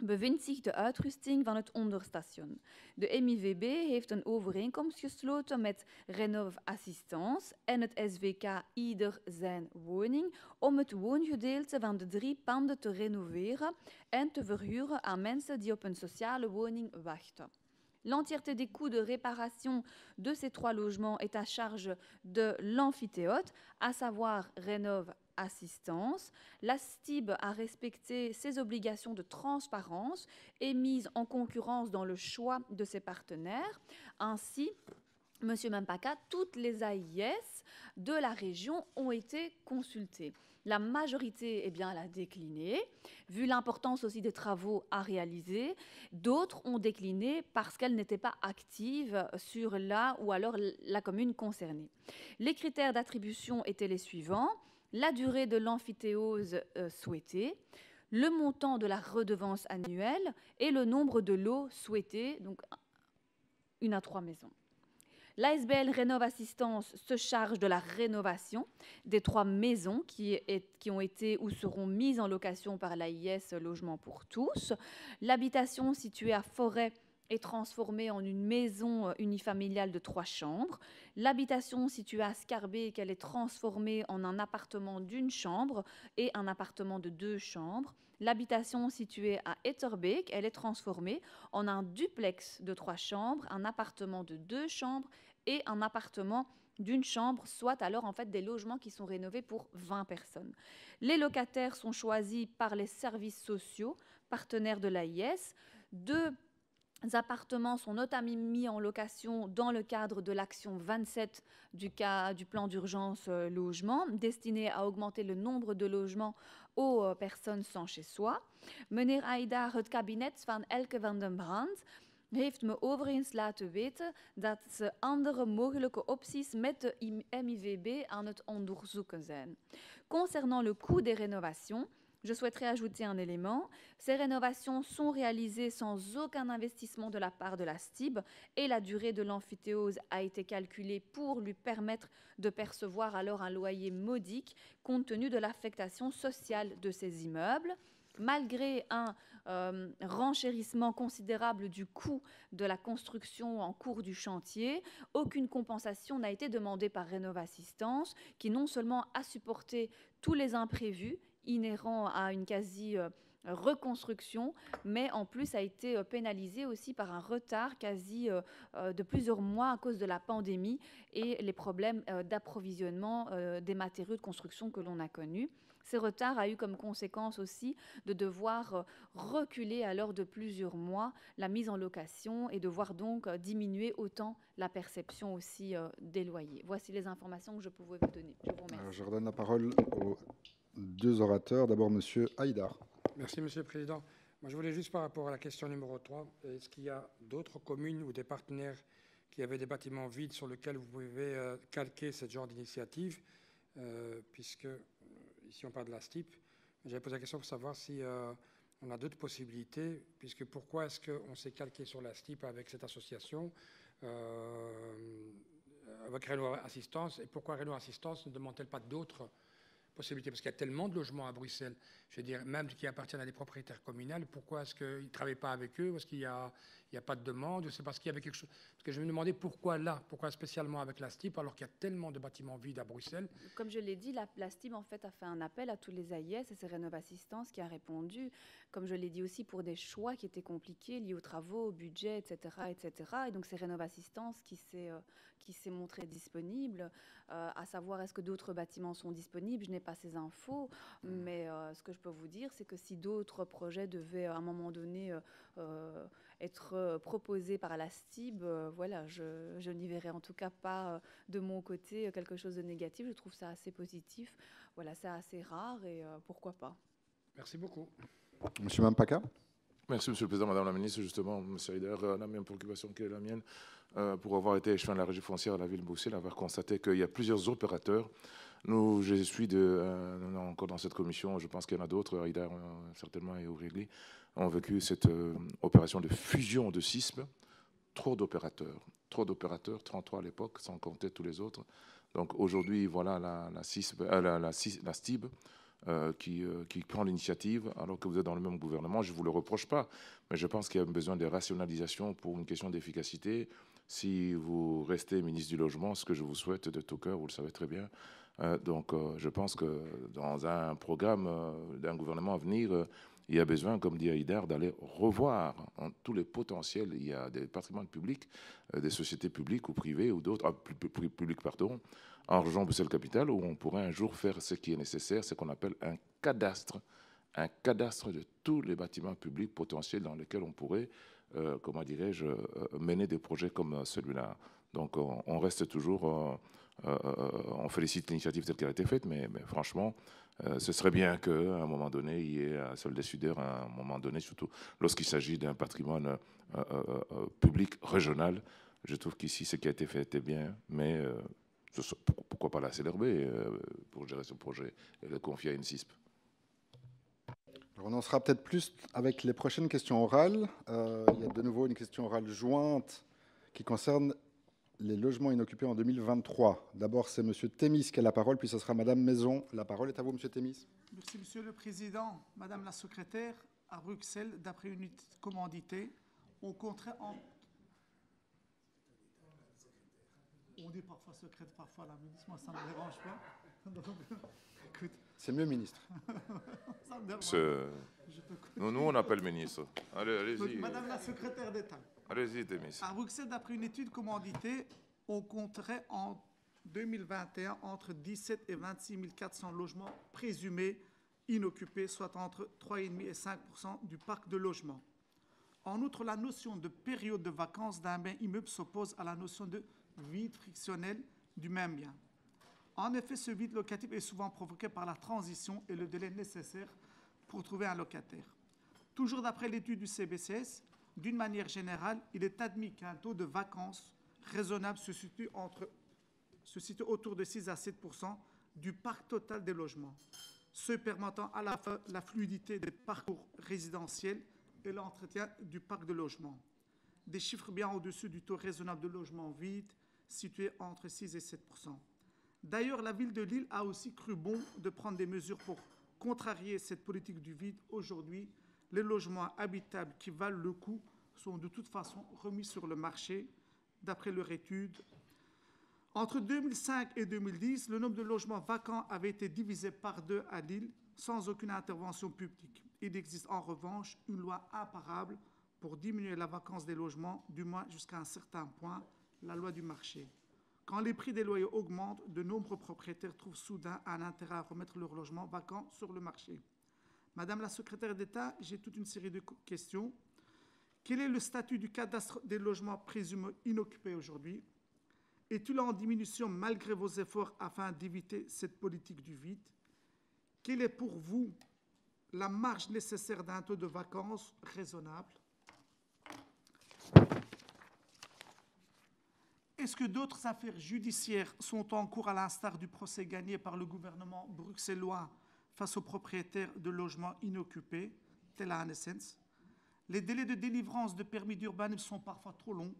[SPEAKER 3] bevindt zich de uitrusting van het onderstation. De MIVB heeft een overeenkomst gesloten met Renov Assistance en het SVK Ieder zijn woning om het woongedeelte van de 3 panden te renoveren en te verhuren aan mensen die op een sociale woning wachten. L'entièreté des coûts de réparation de ces 3 logements est à charge de l'amphithéâtre, à savoir Renov Assistance. La STIB a respecté ses obligations de transparence et mise en concurrence dans le choix de ses partenaires. Ainsi, Monsieur Mampaka, toutes les AIS de la région ont été consultées. La majorité, eh bien, elle a décliné, vu l'importance aussi des travaux à réaliser. D'autres ont décliné parce qu'elles n'étaient pas actives sur la ou alors la commune concernée. Les critères d'attribution étaient les suivants: la durée de l'amphithéose souhaitée, le montant de la redevance annuelle et le nombre de lots souhaités, donc 1 à 3 maisons. L'ASBL Renov Assistance se charge de la rénovation des 3 maisons qui ont été ou seront mises en location par l'AIS Logement pour tous. L'habitation située à Forêt est transformée en une maison unifamiliale de 3 chambres. L'habitation située à Schaarbeek, elle est transformée en un appartement d'1 chambre et un appartement de 2 chambres. L'habitation située à Etterbeek, elle est transformée en un duplex de 3 chambres, un appartement de 2 chambres et un appartement d'1 chambre, soit alors en fait des logements qui sont rénovés pour 20 personnes. Les locataires sont choisis par les services sociaux, partenaires de l'AIS. 2 appartements sont notamment mis en location dans le cadre de l'action 27 du plan d'urgence logement, destiné à augmenter le nombre de logements aux personnes sans chez soi. Meneer Aïdar, het kabinet van Elke van den Brandt heeft me overigens laten weten dat ze andere mogelijke opties met de MIVB aan het onderzoeken zijn. Concernant le coût des rénovations, je souhaiterais ajouter un élément. Ces rénovations sont réalisées sans aucun investissement de la part de la STIB et la durée de l'amphithéose a été calculée pour lui permettre de percevoir alors un loyer modique compte tenu de l'affectation sociale de ces immeubles. Malgré un renchérissement considérable du coût de la construction en cours du chantier, aucune compensation n'a été demandée par Renov Assistance, qui non seulement a supporté tous les imprévus inhérents à une quasi-reconstruction, mais en plus a été pénalisé aussi par un retard quasi de plusieurs mois à cause de la pandémie et les problèmes d'approvisionnement des matériaux de construction que l'on a connus. Ces retards a eu comme conséquence aussi de devoir reculer alors de plusieurs mois la mise en location et devoir donc diminuer autant la perception aussi des loyers. Voici les informations que je pouvais vous donner. Je vous remercie.
[SPEAKER 1] Je redonne la parole aux 2 orateurs. D'abord, Monsieur Haïdar.
[SPEAKER 5] Merci, Monsieur le Président. Moi, je voulais juste par rapport à la question numéro 3, est-ce qu'il y a d'autres communes ou des partenaires qui avaient des bâtiments vides sur lesquels vous pouvez calquer ce genre d'initiative, puisque ici on parle de la STIB. J'avais posé la question pour savoir si on a d'autres possibilités, puisque pourquoi est-ce qu'on s'est calqué sur la STIP avec cette association, avec Renault Assistance, et pourquoi Renault Assistance ne demande-t-elle pas d'autres possibilités? Parce qu'il y a tellement de logements à Bruxelles, je veux dire, même qui appartiennent à des propriétaires communaux, pourquoi est-ce qu'ils ne travaillent pas avec eux? Parce qu'il n'y a pas de demande? C'est parce qu'il y avait quelque chose. Parce que je me demandais pourquoi là, pourquoi spécialement avec la STIP, alors qu'il y a tellement de bâtiments vides à Bruxelles.
[SPEAKER 3] Comme je l'ai dit, la STIB en fait a fait un appel à tous les AIS et c'est Rénov Assistance qui a répondu. Comme je l'ai dit aussi, pour des choix qui étaient compliqués, liés aux travaux, au budget, etc. etc. Et donc c'est Rénov Assistance qui s'est montré disponible. À savoir, est-ce que d'autres bâtiments sont disponibles? Je n'ai pas ces infos, mais ce que je peux vous dire, c'est que si d'autres projets devaient à un moment donné être proposés par la STIB, voilà, je n'y verrai en tout cas pas de mon côté quelque chose de négatif. Je trouve ça assez positif. Voilà, c'est assez rare et pourquoi pas.
[SPEAKER 5] Merci beaucoup.
[SPEAKER 1] Monsieur Mampaka.
[SPEAKER 6] Merci, Monsieur le Président, Madame la Ministre. Justement, M. Heider, la même préoccupation que la mienne, pour avoir été échevin de la régie foncière à la ville de Bruxelles, avoir constaté qu'il y a plusieurs opérateurs. Nous, je suis encore dans cette commission, je pense qu'il y en a d'autres, Heider certainement et Aurélie, ont vécu cette opération de fusion de CISP. Trop d'opérateurs, 33 à l'époque, sans compter tous les autres. Donc aujourd'hui, voilà la STIB qui prend l'initiative, alors que vous êtes dans le même gouvernement. Je ne vous le reproche pas, mais je pense qu'il y a besoin de rationalisation pour une question d'efficacité. Si vous restez ministre du Logement, ce que je vous souhaite de tout cœur, vous le savez très bien. Donc je pense que dans un programme d'un gouvernement à venir, il y a besoin, comme dit Heider, d'aller revoir tous les potentiels. Il y a des patrimoines publics, des sociétés publiques ou privées ou d'autres, publiques, pardon, en région Bruxelles-Capitale, où on pourrait un jour faire ce qui est nécessaire, ce qu'on appelle un cadastre de tous les bâtiments publics potentiels dans lesquels on pourrait, comment dirais-je, mener des projets comme celui-là. Donc on reste toujours, on félicite l'initiative telle qu'elle a été faite, mais franchement, ce serait bien qu'à un moment donné, il y ait un seul décideur, à un moment donné, surtout lorsqu'il s'agit d'un patrimoine public régional. Je trouve qu'ici, ce qui a été fait était bien, mais pourquoi pas l'accélérer pour gérer ce projet et le confier à une CISP.
[SPEAKER 1] Alors on en sera peut-être plus avec les prochaines questions orales. Il y a de nouveau une question orale jointe qui concerne les logements inoccupés en 2023. D'abord, c'est M. Thémis qui a la parole, puis ce sera Mme Maison. La parole est à vous, M. Thémis.
[SPEAKER 7] Merci, Monsieur le Président. Madame la Secrétaire, à Bruxelles, d'après une étude commanditée, on compterait en... On dit parfois secrétaire, parfois la ministre. Moi, ça ne me dérange pas. Écoute.
[SPEAKER 1] C'est mieux, ministre.
[SPEAKER 7] Ça me dérange.
[SPEAKER 6] Nous, on appelle ministre. Allez-y.
[SPEAKER 7] Madame la Secrétaire d'État.
[SPEAKER 6] Allez-y, Thémis.
[SPEAKER 7] À Bruxelles, d'après une étude commanditée, on compterait en 2021 entre 17 et 26 400 logements présumés inoccupés, soit entre 3,5 et 5% du parc de logements. En outre, la notion de période de vacances d'un bien immeuble s'oppose à la notion de vide frictionnel du même bien. En effet, ce vide locatif est souvent provoqué par la transition et le délai nécessaire pour trouver un locataire. Toujours d'après l'étude du CBCS, d'une manière générale, il est admis qu'un taux de vacances raisonnable se situe autour de 6 à 7% du parc total des logements, ce permettant à la fois la fluidité des parcours résidentiels et l'entretien du parc de logements. Des chiffres bien au-dessus du taux raisonnable de logements vides, situé entre 6 et 7%. D'ailleurs, la ville de Lille a aussi cru bon de prendre des mesures pour contrarier cette politique du vide. Aujourd'hui, les logements habitables qui valent le coup sont de toute façon remis sur le marché, d'après leur étude. Entre 2005 et 2010, le nombre de logements vacants avait été divisé par 2 à Lille, sans aucune intervention publique. Il existe en revanche une loi imparable pour diminuer la vacance des logements, du moins jusqu'à un certain point, la loi du marché. Quand les prix des loyers augmentent, de nombreux propriétaires trouvent soudain un intérêt à remettre leurs logements vacants sur le marché. Madame la Secrétaire d'État, j'ai toute une série de questions. Quel est le statut du cadastre des logements présumés inoccupés aujourd'hui? Est-il en diminution malgré vos efforts afin d'éviter cette politique du vide? Quelle est pour vous la marge nécessaire d'un taux de vacances raisonnable? Est-ce que d'autres affaires judiciaires sont en cours à l'instar du procès gagné par le gouvernement bruxellois face aux propriétaires de logements inoccupés, Stella Hanescens. Les délais de délivrance de permis d'urbanisme sont parfois trop longs,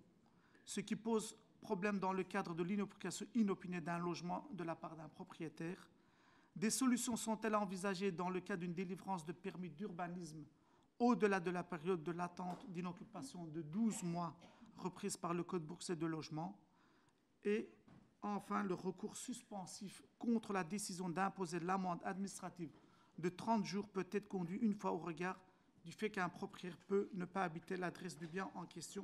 [SPEAKER 7] ce qui pose problème dans le cadre de l'inoccupation inopinée d'un logement de la part d'un propriétaire. Des solutions sont-elles envisagées dans le cas d'une délivrance de permis d'urbanisme au-delà de la période de l'attente d'inoccupation de 12 mois reprise par le Code bruxellois de logement? Et enfin, le recours suspensif contre la décision d'imposer l'amende administrative de 30 jours peut être conduit une fois au regard du fait qu'un propriétaire peut ne pas habiter l'adresse du bien en question.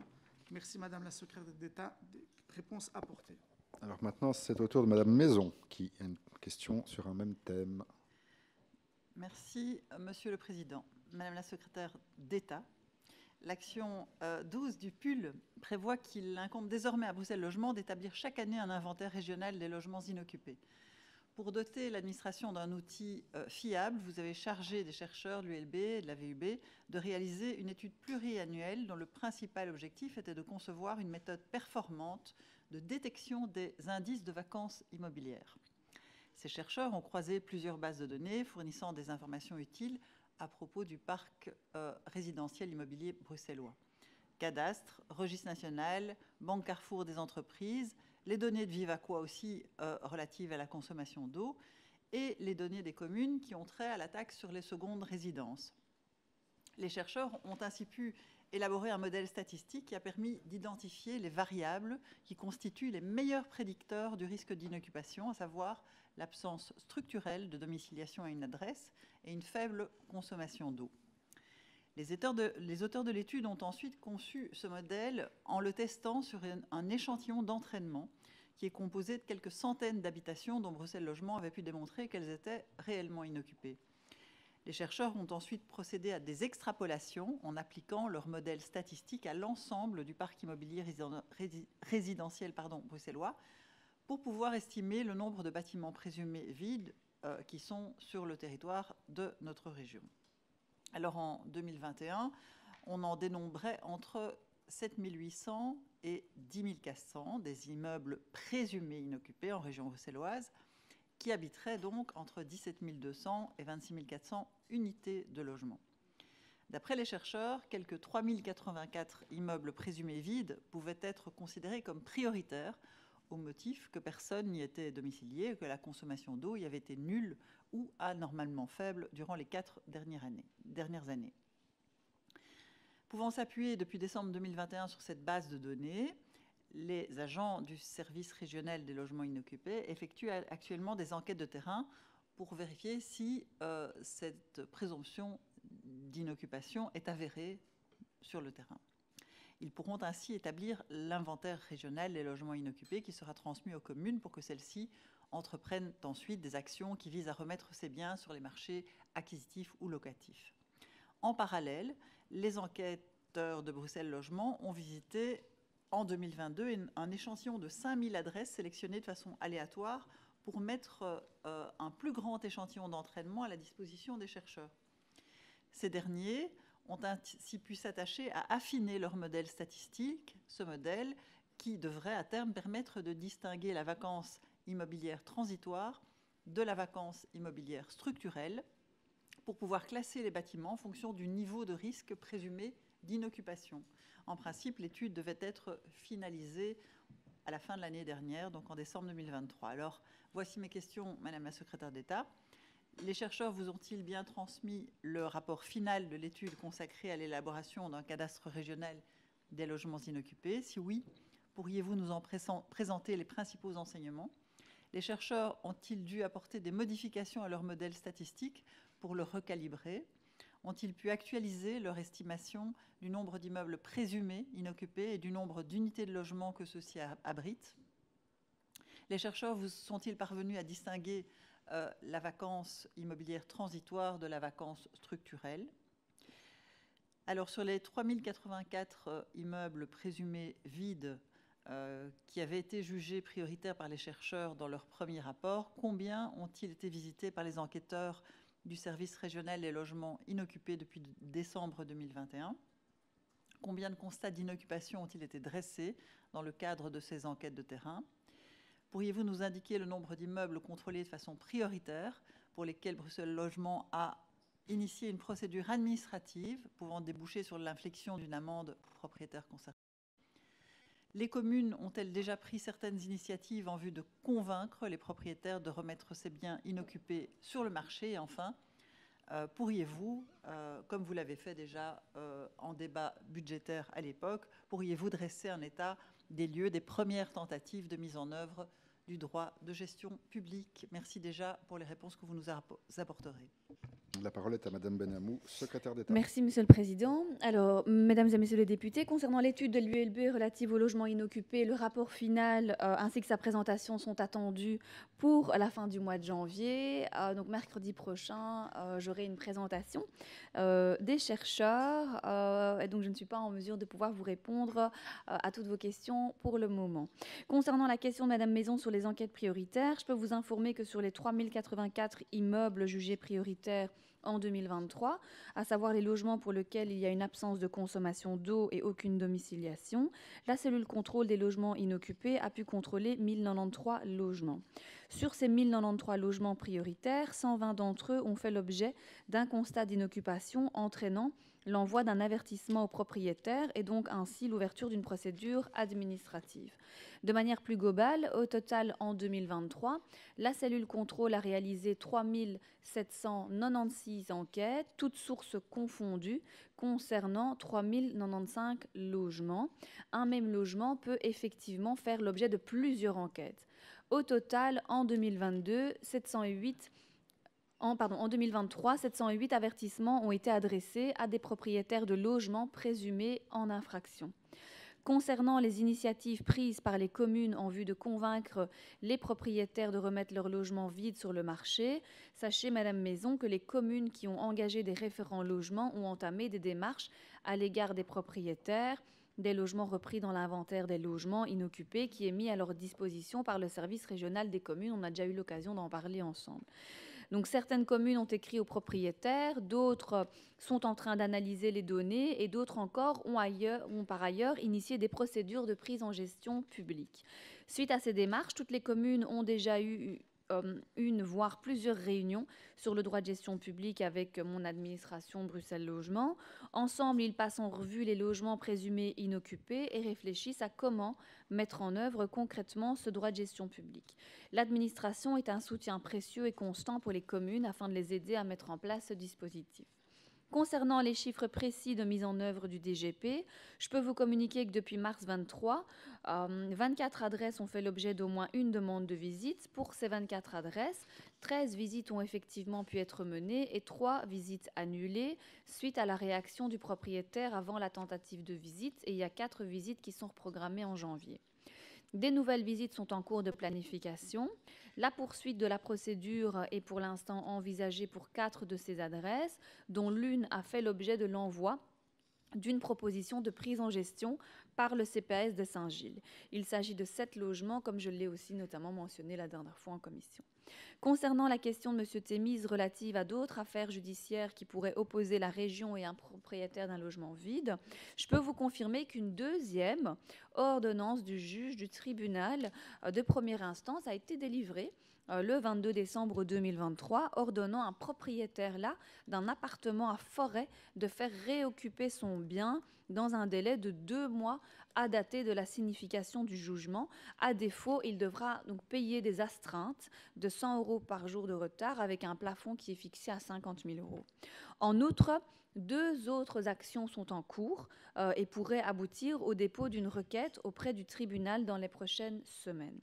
[SPEAKER 7] Merci Madame la secrétaire d'État des réponses apportées.
[SPEAKER 1] Alors maintenant, c'est au tour de Madame Maison qui a une question sur un même thème.
[SPEAKER 2] Merci, Monsieur le Président. Madame la secrétaire d'État, l'action 12 du PUL prévoit qu'il incombe désormais à Bruxelles Logement d'établir chaque année un inventaire régional des logements inoccupés. Pour doter l'administration d'un outil fiable, vous avez chargé des chercheurs de l'ULB et de la VUB de réaliser une étude pluriannuelle dont le principal objectif était de concevoir une méthode performante de détection des indices de vacances immobilières. Ces chercheurs ont croisé plusieurs bases de données fournissant des informations utiles à propos du parc résidentiel immobilier bruxellois. Cadastre, registre national, Banque Carrefour des entreprises, les données de Vivaquois aussi relatives à la consommation d'eau et les données des communes qui ont trait à la taxe sur les secondes résidences. Les chercheurs ont ainsi pu élaborer un modèle statistique qui a permis d'identifier les variables qui constituent les meilleurs prédicteurs du risque d'inoccupation, à savoir l'absence structurelle de domiciliation à une adresse et une faible consommation d'eau. Les auteurs de l'étude ont ensuite conçu ce modèle en le testant sur un échantillon d'entraînement qui est composé de quelques centaines d'habitations dont Bruxelles Logement avait pu démontrer qu'elles étaient réellement inoccupées. Les chercheurs ont ensuite procédé à des extrapolations en appliquant leur modèle statistique à l'ensemble du parc immobilier résidentiel bruxellois pour pouvoir estimer le nombre de bâtiments présumés vides qui sont sur le territoire de notre région. Alors en 2021, on en dénombrait entre 7 800 et 10 400 des immeubles présumés inoccupés en région bruxelloise, qui habiteraient donc entre 17 200 et 26 400 unités de logement. D'après les chercheurs, quelques 3 084 immeubles présumés vides pouvaient être considérés comme prioritaires au motif que personne n'y était domicilié et que la consommation d'eau y avait été nulle ou anormalement faible durant les 4 dernières années. Pouvant s'appuyer depuis décembre 2021 sur cette base de données, les agents du service régional des logements inoccupés effectuent actuellement des enquêtes de terrain pour vérifier si cette présomption d'inoccupation est avérée sur le terrain. Ils pourront ainsi établir l'inventaire régional des logements inoccupés qui sera transmis aux communes pour que celles-ci entreprennent ensuite des actions qui visent à remettre ces biens sur les marchés acquisitifs ou locatifs. En parallèle, les enquêteurs de Bruxelles Logement ont visité en 2022 un échantillon de 5000 adresses sélectionnées de façon aléatoire pour mettre un plus grand échantillon d'entraînement à la disposition des chercheurs. Ces derniers ont ainsi pu s'attacher à affiner leur modèle statistique, ce modèle qui devrait à terme permettre de distinguer la vacance immobilière transitoire de la vacance immobilière structurelle pour pouvoir classer les bâtiments en fonction du niveau de risque présumé d'inoccupation. En principe, l'étude devait être finalisée à la fin de l'année dernière, donc en décembre 2023. Alors, voici mes questions, Madame la secrétaire d'État. Les chercheurs vous ont-ils bien transmis le rapport final de l'étude consacrée à l'élaboration d'un cadastre régional des logements inoccupés? Si oui, pourriez-vous nous en présenter les principaux enseignements? Les chercheurs ont-ils dû apporter des modifications à leur modèle statistique pour le recalibrer? Ont-ils pu actualiser leur estimation du nombre d'immeubles présumés inoccupés et du nombre d'unités de logement que ceux-ci abritent? Les chercheurs vous sont-ils parvenus à distinguer la vacance immobilière transitoire de la vacance structurelle? Alors, sur les 3084 immeubles présumés vides qui avaient été jugés prioritaires par les chercheurs dans leur premier rapport, combien ont-ils été visités par les enquêteurs du service régional des logements inoccupés depuis décembre 2021? Combien de constats d'inoccupation ont-ils été dressés dans le cadre de ces enquêtes de terrain? Pourriez-vous nous indiquer le nombre d'immeubles contrôlés de façon prioritaire pour lesquels Bruxelles Logement a initié une procédure administrative pouvant déboucher sur l'infliction d'une amende au propriétaire concerné. Les communes ont-elles déjà pris certaines initiatives en vue de convaincre les propriétaires de remettre ces biens inoccupés sur le marché? Et enfin, pourriez-vous, comme vous l'avez fait déjà en débat budgétaire à l'époque, pourriez-vous dresser un état des lieux des premières tentatives de mise en œuvre du droit de gestion publique? Merci déjà pour les réponses que vous nous apporterez.
[SPEAKER 1] La parole est à Madame Benamou, secrétaire d'État.
[SPEAKER 3] Merci, Monsieur le Président. Alors, Mesdames et Messieurs les députés, concernant l'étude de l'ULB relative au logement inoccupé, le rapport final ainsi que sa présentation sont attendus pour la fin du mois de janvier. Donc, mercredi prochain, j'aurai une présentation des chercheurs et donc je ne suis pas en mesure de pouvoir vous répondre à toutes vos questions pour le moment. Concernant la question de Madame Maison sur les enquêtes prioritaires, je peux vous informer que sur les 3084 immeubles jugés prioritaires en 2023, à savoir les logements pour lesquels il y a une absence de consommation d'eau et aucune domiciliation, la cellule contrôle des logements inoccupés a pu contrôler 1093 logements. Sur ces 1093 logements prioritaires, 120 d'entre eux ont fait l'objet d'un constat d'inoccupation entraînant l'envoi d'un avertissement au propriétaire et donc ainsi l'ouverture d'une procédure administrative. De manière plus globale, au total en 2023, la cellule contrôle a réalisé 3796 enquêtes, toutes sources confondues, concernant 3095 logements. Un même logement peut effectivement faire l'objet de plusieurs enquêtes. Au total, en 2023, 708 avertissements ont été adressés à des propriétaires de logements présumés en infraction. Concernant les initiatives prises par les communes en vue de convaincre les propriétaires de remettre leurs logements vides sur le marché, sachez, Madame Maison, que les communes qui ont engagé des référents logements ont entamé des démarches à l'égard des propriétaires des logements repris dans l'inventaire des logements inoccupés qui est mis à leur disposition par le service régional des communes. On a déjà eu l'occasion d'en parler ensemble. Donc certaines communes ont écrit aux propriétaires, d'autres sont en train d'analyser les données et d'autres encore ont par ailleurs initié des procédures de prise en gestion publique. Suite à ces démarches, toutes les communes ont déjà eu une, voire plusieurs réunions sur le droit de gestion publique avec mon administration Bruxelles Logement. Ensemble, ils passent en revue les logements présumés inoccupés et réfléchissent à comment mettre en œuvre concrètement ce droit de gestion publique. L'administration est un soutien précieux et constant pour les communes afin de les aider à mettre en place ce dispositif. Concernant les chiffres précis de mise en œuvre du DGP, je peux vous communiquer que depuis mars 23, 24 adresses ont fait l'objet d'au moins une demande de visite. Pour ces 24 adresses, 13 visites ont effectivement pu être menées et 3 visites annulées suite à la réaction du propriétaire avant la tentative de visite, et il y a 4 visites qui sont reprogrammées en janvier. Des nouvelles visites sont en cours de planification. La poursuite de la procédure est pour l'instant envisagée pour 4 de ces adresses, dont l'une a fait l'objet de l'envoi d'une proposition de prise en gestion par le CPAS de Saint-Gilles. Il s'agit de 7 logements, comme je l'ai aussi notamment mentionné la dernière fois en commission. Concernant la question de M. Thémise relative à d'autres affaires judiciaires qui pourraient opposer la région et un propriétaire d'un logement vide, je peux vous confirmer qu'une deuxième ordonnance du juge du tribunal de première instance a été délivrée le 22 décembre 2023, ordonnant un propriétaire d'un appartement à Forêt de faire réoccuper son bien dans un délai de 2 mois à dater de la signification du jugement. À défaut, il devra donc payer des astreintes de 100 € par jour de retard avec un plafond qui est fixé à 50 000 €. En outre, 2 autres actions sont en cours et pourraient aboutir au dépôt d'une requête auprès du tribunal dans les prochaines semaines.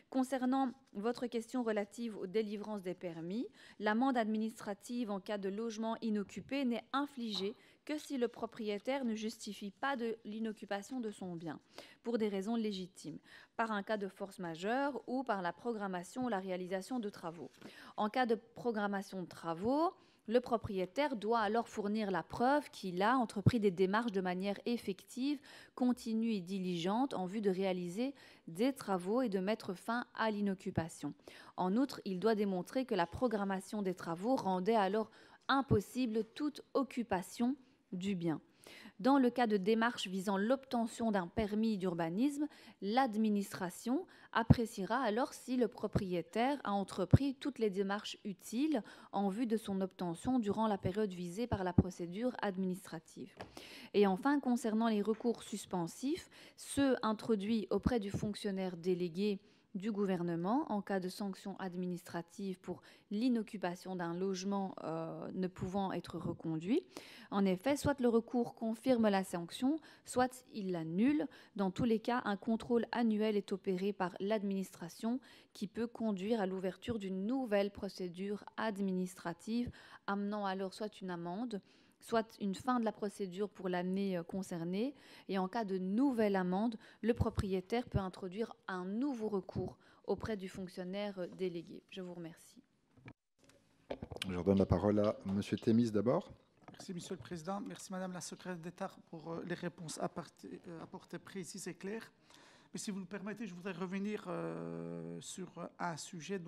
[SPEAKER 3] Concernant votre question relative aux délivrances des permis, l'amende administrative en cas de logement inoccupé n'est infligée que si le propriétaire ne justifie pas de l'inoccupation de son bien, pour des raisons légitimes, par un cas de force majeure ou par la programmation ou la réalisation de travaux. En cas de programmation de travaux, le propriétaire doit alors fournir la preuve qu'il a entrepris des démarches de manière effective, continue et diligente en vue de réaliser des travaux et de mettre fin à l'inoccupation. En outre, il doit démontrer que la programmation des travaux rendait alors impossible toute occupation du bien. Dans le cas de démarches visant l'obtention d'un permis d'urbanisme, l'administration appréciera alors si le propriétaire a entrepris toutes les démarches utiles en vue de son obtention durant la période visée par la procédure administrative. Et enfin, concernant les recours suspensifs, ceux introduits auprès du fonctionnaire délégué du gouvernement en cas de sanction administrative pour l'inoccupation d'un logement ne pouvant être reconduit. En effet, soit le recours confirme la sanction, soit il l'annule. Dans tous les cas, un contrôle annuel est opéré par l'administration qui peut conduire à l'ouverture d'une nouvelle procédure administrative, amenant alors soit une amende, soit une fin de la procédure pour l'année concernée. Et en cas de nouvelle amende, le propriétaire peut introduire un nouveau recours auprès du fonctionnaire délégué. Je vous remercie.
[SPEAKER 1] Je redonne la parole à M. Thémis d'abord.
[SPEAKER 7] Merci, Monsieur le Président. Merci, Madame la secrétaire d'État, pour les réponses apportées précises et claires. Mais si vous le permettez, je voudrais revenir sur un sujet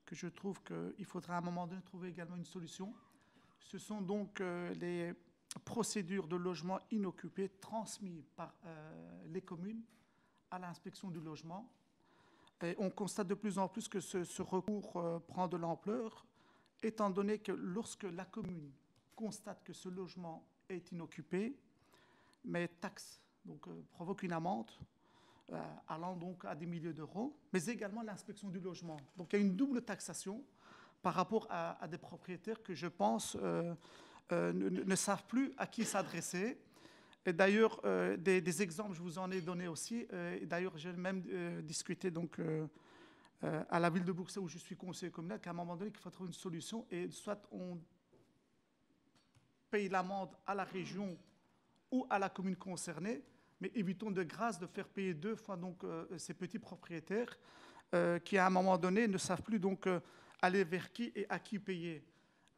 [SPEAKER 7] que je trouve qu'il faudra à un moment donné trouver également une solution. Ce sont donc les procédures de logement inoccupé transmises par les communes à l'inspection du logement. Et on constate de plus en plus que ce recours prend de l'ampleur, étant donné que lorsque la commune constate que ce logement est inoccupé, mais taxe, donc provoque une amende allant donc à des milliers d'euros, mais également l'inspection du logement. Donc il y a une double taxation par rapport à des propriétaires que je pense ne savent plus à qui s'adresser. Et d'ailleurs, des exemples, je vous en ai donné aussi. D'ailleurs, j'ai même discuté donc, à la ville de Bruxelles, où je suis conseiller communal, qu'à un moment donné, il faut trouver une solution. Et soit on paye l'amende à la région ou à la commune concernée, mais évitons de grâce de faire payer deux fois donc, ces petits propriétaires qui, à un moment donné, ne savent plus donc, aller vers qui et à qui payer.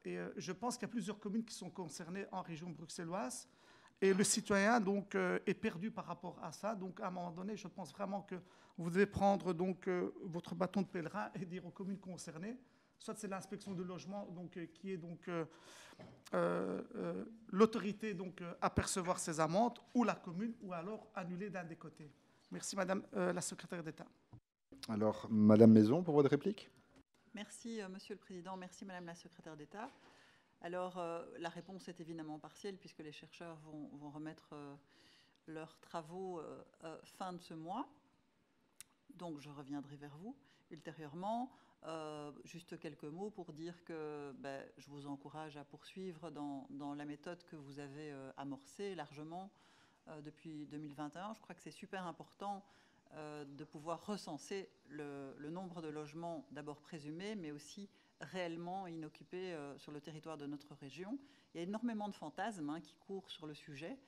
[SPEAKER 7] Et je pense qu'il y a plusieurs communes qui sont concernées en région bruxelloise. Et le citoyen donc, est perdu par rapport à ça. Donc, à un moment donné, je pense vraiment que vous devez prendre donc, votre bâton de pèlerin et dire aux communes concernées, soit c'est l'inspection du logement donc, qui est donc, l'autorité donc, à percevoir ces amendes, ou la commune, ou alors annuler d'un des côtés. Merci, Madame la secrétaire d'État.
[SPEAKER 1] Alors, Madame Maison, pour votre réplique.
[SPEAKER 2] Merci, Monsieur le Président. Merci, Madame la secrétaire d'État. Alors, la réponse est évidemment partielle, puisque les chercheurs vont remettre leurs travaux fin de ce mois. Donc, je reviendrai vers vous ultérieurement. Juste quelques mots pour dire que je vous encourage à poursuivre dans la méthode que vous avez amorcée largement depuis 2021. Je crois que c'est super important de pouvoir recenser le nombre de logements d'abord présumés, mais aussi réellement inoccupés sur le territoire de notre région. Il y a énormément de fantasmes qui courent sur le sujet.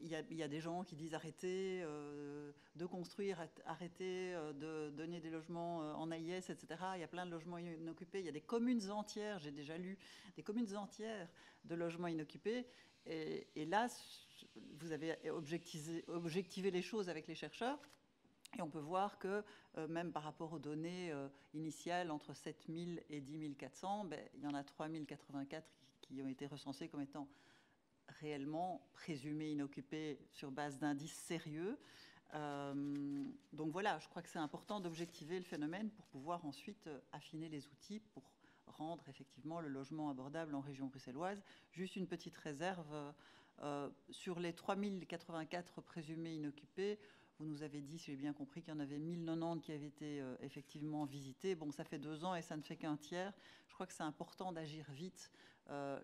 [SPEAKER 2] Il y a des gens qui disent arrêtez de construire, arrêtez de donner des logements en AIS, etc. Il y a plein de logements inoccupés. Il y a des communes entières, j'ai déjà lu, des communes entières de logements inoccupés. Et là, vous avez objectivé les choses avec les chercheurs. Et on peut voir que même par rapport aux données initiales, entre 7 000 et 10 400, il y en a 3 084 qui ont été recensés comme étant réellement présumés inoccupés sur base d'indices sérieux. Donc voilà, je crois que c'est important d'objectiver le phénomène pour pouvoir ensuite affiner les outils pour rendre effectivement le logement abordable en région bruxelloise. Juste une petite réserve. Sur les 3 084 présumés inoccupés, vous nous avez dit, si j'ai bien compris, qu'il y en avait 1090 qui avaient été effectivement visités. Bon, ça fait 2 ans et ça ne fait qu'un tiers. Je crois que c'est important d'agir vite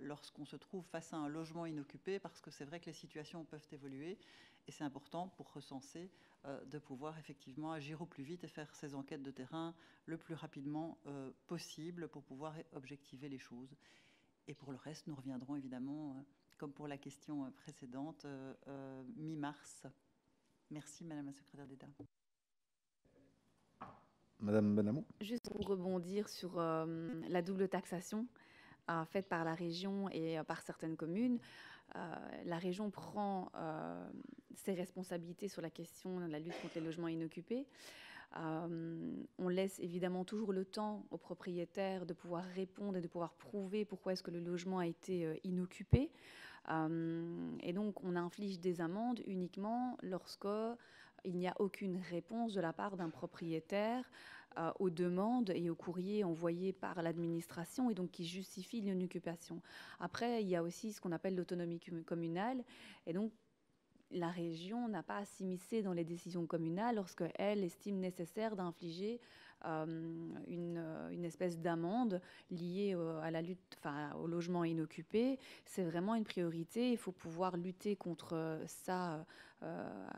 [SPEAKER 2] lorsqu'on se trouve face à un logement inoccupé, parce que c'est vrai que les situations peuvent évoluer. Et c'est important, pour recenser, de pouvoir effectivement agir au plus vite et faire ces enquêtes de terrain le plus rapidement possible pour pouvoir objectiver les choses. Et pour le reste, nous reviendrons évidemment, comme pour la question précédente, mi-mars. Merci, Madame la secrétaire d'État.
[SPEAKER 1] Madame Benamou.
[SPEAKER 3] Juste pour rebondir sur la double taxation faite par la région et par certaines communes, la région prend ses responsabilités sur la question de la lutte contre les logements inoccupés. On laisse évidemment toujours le temps aux propriétaires de pouvoir répondre et de pouvoir prouver pourquoi est-ce que le logement a été inoccupé. Et donc, on inflige des amendes uniquement lorsqu'il n'y a aucune réponse de la part d'un propriétaire aux demandes et aux courriers envoyés par l'administration et donc qui justifient l'inoccupation. Après, il y a aussi ce qu'on appelle l'autonomie communale et donc la région n'a pas à s'immiscer dans les décisions communales lorsqu'elle estime nécessaire d'infliger une espèce d'amende liée à la lutte, au logement inoccupé. C'est vraiment une priorité. Il faut pouvoir lutter contre ça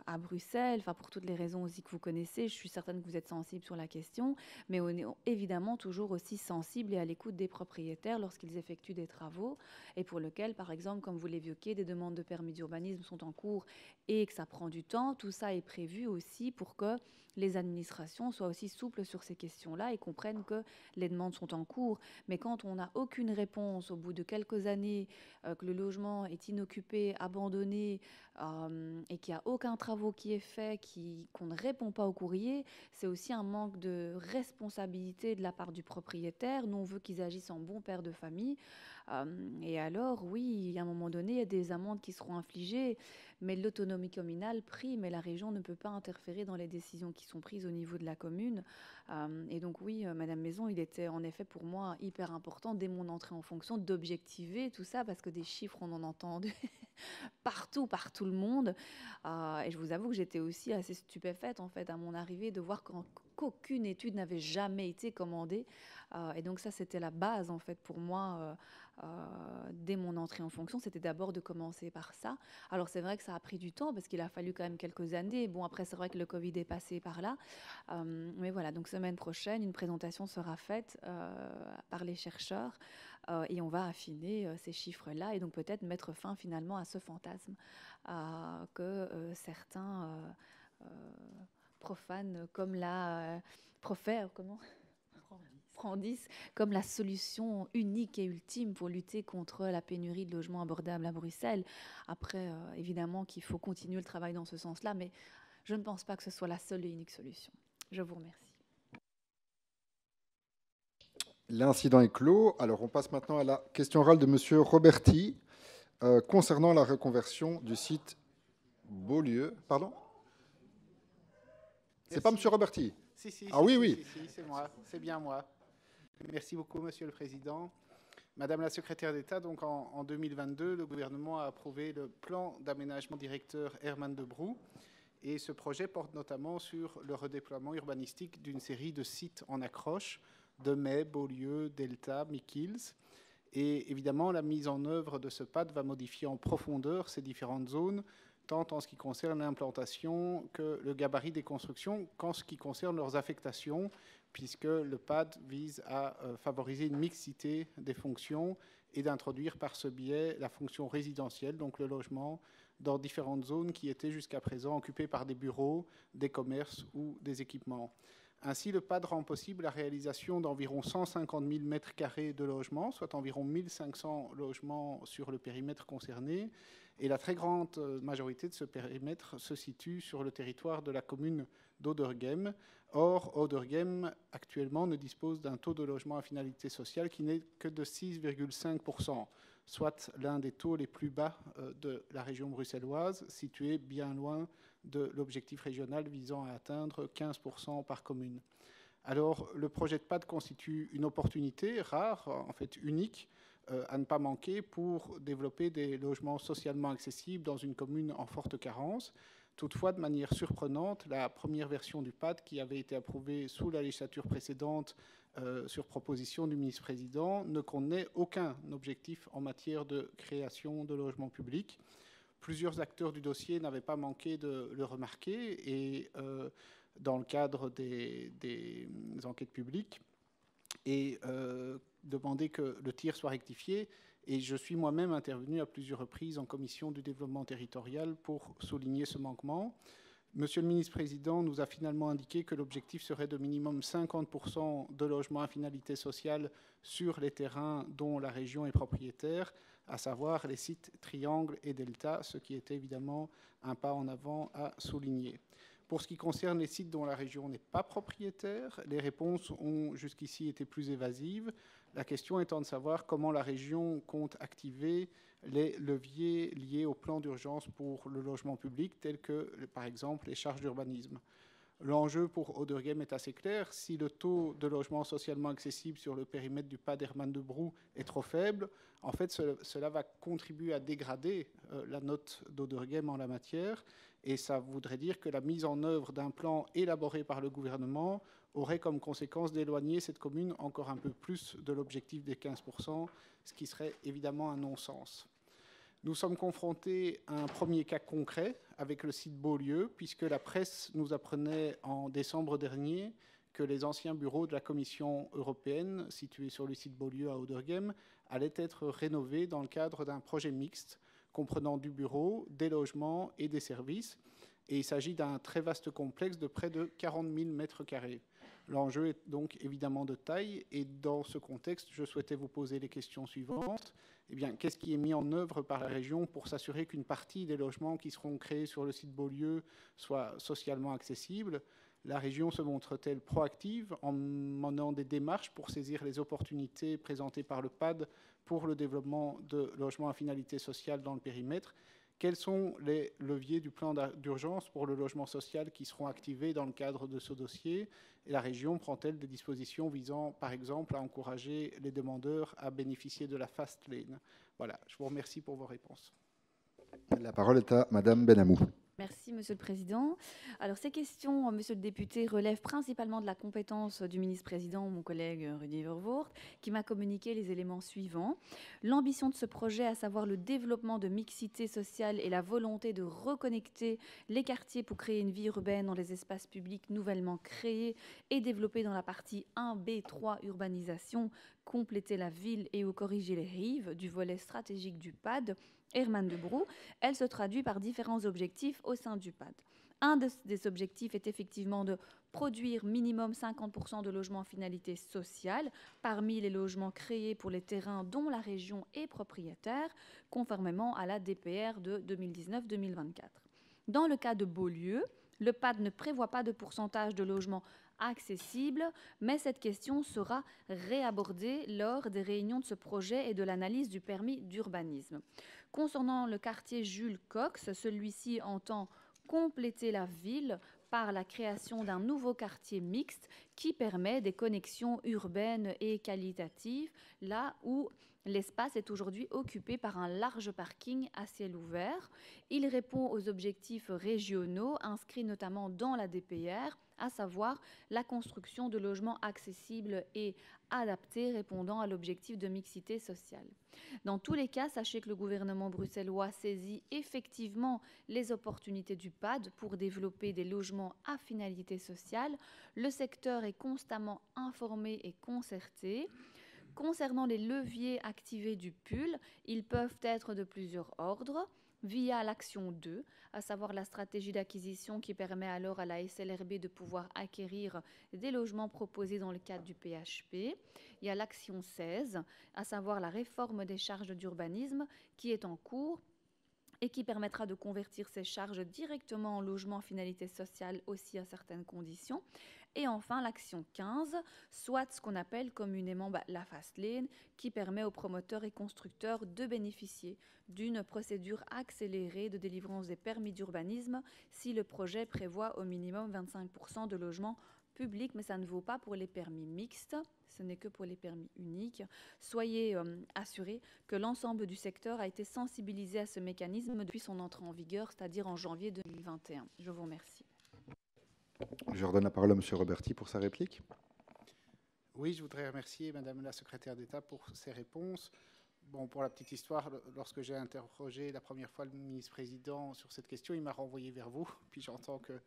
[SPEAKER 3] à Bruxelles, pour toutes les raisons aussi que vous connaissez. Je suis certaine que vous êtes sensible sur la question, mais on est évidemment toujours aussi sensible et à l'écoute des propriétaires lorsqu'ils effectuent des travaux et pour lesquels, par exemple, comme vous l'évoquez, des demandes de permis d'urbanisme sont en cours et que ça prend du temps. Tout ça est prévu aussi pour que les administrations soient aussi souples sur ces questions-là et comprennent que les demandes sont en cours. Mais quand on n'a aucune réponse au bout de quelques années, que le logement est inoccupé, abandonné et qu'il n'y a aucun travaux qui est fait, qu'on ne répond pas au courrier, c'est aussi un manque de responsabilité de la part du propriétaire. Nous, on veut qu'ils agissent en bon père de famille. Et alors, oui, à un moment donné, il y a des amendes qui seront infligées, mais l'autonomie communale prime et la région ne peut pas interférer dans les décisions qui sont prises au niveau de la commune. Et donc oui, Madame Maison, il était en effet pour moi hyper important dès mon entrée en fonction d'objectiver tout ça parce que des chiffres, on en entend partout, par tout le monde. Et je vous avoue que j'étais aussi assez stupéfaite en fait à mon arrivée de voir qu'aucune étude n'avait jamais été commandée. Et donc ça, c'était la base en fait pour moi. Dès mon entrée en fonction, c'était d'abord de commencer par ça. Alors c'est vrai que ça a pris du temps parce qu'il a fallu quand même quelques années. Bon, après c'est vrai que le Covid est passé par là. Mais voilà, donc semaine prochaine, une présentation sera faite par les chercheurs et on va affiner ces chiffres-là et donc peut-être mettre fin finalement à ce fantasme que certains profanent comme profèrent, comme la solution unique et ultime pour lutter contre la pénurie de logements abordables à Bruxelles. Après, évidemment qu'il faut continuer le travail dans ce sens-là, mais je ne pense pas que ce soit la seule et unique solution. Je vous remercie.
[SPEAKER 1] L'incident est clos. Alors, on passe maintenant à la question orale de M. Roberti concernant la reconversion du site Beaulieu. Pardon ? C'est pas M. Roberti ?
[SPEAKER 8] Si,
[SPEAKER 1] Oui.
[SPEAKER 8] C'est moi, c'est bien moi. Merci beaucoup, Monsieur le Président. Madame la secrétaire d'État, donc en 2022, le gouvernement a approuvé le plan d'aménagement directeur Herman de Brou. Et ce projet porte notamment sur le redéploiement urbanistique d'une série de sites en accroche, de Mai, Beaulieu, Delta, Mikils. Et évidemment, la mise en œuvre de ce PAD va modifier en profondeur ces différentes zones, tant en ce qui concerne l'implantation que le gabarit des constructions, qu'en ce qui concerne leurs affectations, puisque le PAD vise à favoriser une mixité des fonctions et d'introduire par ce biais la fonction résidentielle, donc le logement, dans différentes zones qui étaient jusqu'à présent occupées par des bureaux, des commerces ou des équipements. Ainsi, le PAD rend possible la réalisation d'environ 150 000 m² de logements, soit environ 1 500 logements sur le périmètre concerné. Et la très grande majorité de ce périmètre se situe sur le territoire de la commune d'Oderghem. Or, Oderghem, actuellement, ne dispose d'un taux de logement à finalité sociale qui n'est que de 6,5%, soit l'un des taux les plus bas de la région bruxelloise, situé bien loin de l'objectif régional visant à atteindre 15% par commune. Alors, le projet de PAD constitue une opportunité rare, en fait unique, à ne pas manquer pour développer des logements socialement accessibles dans une commune en forte carence. Toutefois, de manière surprenante, la première version du PAD, qui avait été approuvée sous la législature précédente sur proposition du ministre-président, ne contenait aucun objectif en matière de création de logements publics. Plusieurs acteurs du dossier n'avaient pas manqué de le remarquer et dans le cadre des enquêtes publiques et demander que le tir soit rectifié. Et je suis moi-même intervenu à plusieurs reprises en commission du développement territorial pour souligner ce manquement. Monsieur le ministre-président nous a finalement indiqué que l'objectif serait de minimum 50% de logements à finalité sociale sur les terrains dont la région est propriétaire, à savoir les sites Triangle et Delta, ce qui était évidemment un pas en avant à souligner. Pour ce qui concerne les sites dont la région n'est pas propriétaire, les réponses ont jusqu'ici été plus évasives. La question étant de savoir comment la région compte activer les leviers liés au plan d'urgence pour le logement public, tels que, par exemple, les charges d'urbanisme. L'enjeu pour Ouderghem est assez clair. Si le taux de logement socialement accessible sur le périmètre du PAD Herman de Brou est trop faible, en fait, cela va contribuer à dégrader la note d'Ouderghem en la matière. Et ça voudrait dire que la mise en œuvre d'un plan élaboré par le gouvernement aurait comme conséquence d'éloigner cette commune encore un peu plus de l'objectif des 15%, ce qui serait évidemment un non-sens. Nous sommes confrontés à un premier cas concret avec le site Beaulieu, puisque la presse nous apprenait en décembre dernier que les anciens bureaux de la Commission européenne, situés sur le site Beaulieu à Ouderghem, allaient être rénovés dans le cadre d'un projet mixte comprenant du bureau, des logements et des services. Et il s'agit d'un très vaste complexe de près de 40 000 mètres carrés. L'enjeu est donc évidemment de taille. Et dans ce contexte, je souhaitais vous poser les questions suivantes. Eh bien, qu'est-ce qui est mis en œuvre par la région pour s'assurer qu'une partie des logements qui seront créés sur le site Beaulieu soit socialement accessible? La région se montre-t-elle proactive en menant des démarches pour saisir les opportunités présentées par le PAD pour le développement de logements à finalité sociale dans le périmètre? Quels sont les leviers du plan d'urgence pour le logement social qui seront activés dans le cadre de ce dossier? Et la région prend-elle des dispositions visant, par exemple, à encourager les demandeurs à bénéficier de la fast lane? Voilà, je vous remercie pour vos réponses.
[SPEAKER 1] La parole est à Madame Benamou.
[SPEAKER 3] Merci, Monsieur le Président. Alors, ces questions, Monsieur le député, relèvent principalement de la compétence du ministre-président, mon collègue Rudy Vervoort, qui m'a communiqué les éléments suivants. L'ambition de ce projet, à savoir le développement de mixité sociale et la volonté de reconnecter les quartiers pour créer une vie urbaine dans les espaces publics nouvellement créés et développés dans la partie 1B3 urbanisation, compléter la ville et ou corriger les rives du volet stratégique du PAD, Herman de Brou, elle se traduit par différents objectifs au sein du PAD. Un des objectifs est effectivement de produire minimum 50% de logements à finalité sociale parmi les logements créés pour les terrains dont la région est propriétaire, conformément à la DPR de 2019-2024. Dans le cas de Beaulieu, le PAD ne prévoit pas de pourcentage de logements accessibles, mais cette question sera réabordée lors des réunions de ce projet et de l'analyse du permis d'urbanisme. Concernant le quartier Jules Cox, celui-ci entend compléter la ville par la création d'un nouveau quartier mixte qui permet des connexions urbaines et qualitatives, là où l'espace est aujourd'hui occupé par un large parking à ciel ouvert. Il répond aux objectifs régionaux inscrits notamment dans la DPR, à savoir la construction de logements accessibles et adaptés répondant à l'objectif de mixité sociale. Dans tous les cas, sachez que le gouvernement bruxellois saisit effectivement les opportunités du PAD pour développer des logements à finalité sociale. Le secteur est constamment informé et concerté. Concernant les leviers activés du PUL, ils peuvent être de plusieurs ordres, via l'action 2, à savoir la stratégie d'acquisition qui permet alors à la SLRB de pouvoir acquérir des logements proposés dans le cadre du PHP. Il y a l'action 16, à savoir la réforme des charges d'urbanisme qui est en cours et qui permettra de convertir ces charges directement en logements à finalité sociale aussi à certaines conditions. Et enfin, l'action 15, soit ce qu'on appelle communément la fast lane, qui permet aux promoteurs et constructeurs de bénéficier d'une procédure accélérée de délivrance des permis d'urbanisme si le projet prévoit au minimum 25% de logements publics, mais ça ne vaut pas pour les permis mixtes, ce n'est que pour les permis uniques. Soyez assurés que l'ensemble du secteur a été sensibilisé à ce mécanisme depuis son entrée en vigueur, c'est-à-dire en janvier 2021. Je vous remercie.
[SPEAKER 1] Je redonne la parole à M. Roberti pour sa réplique.
[SPEAKER 8] Oui, je voudrais remercier Madame la secrétaire d'État pour ses réponses. Bon, pour la petite histoire, lorsque j'ai interrogé la première fois le ministre-président sur cette question, il m'a renvoyé vers vous. Puis j'entends que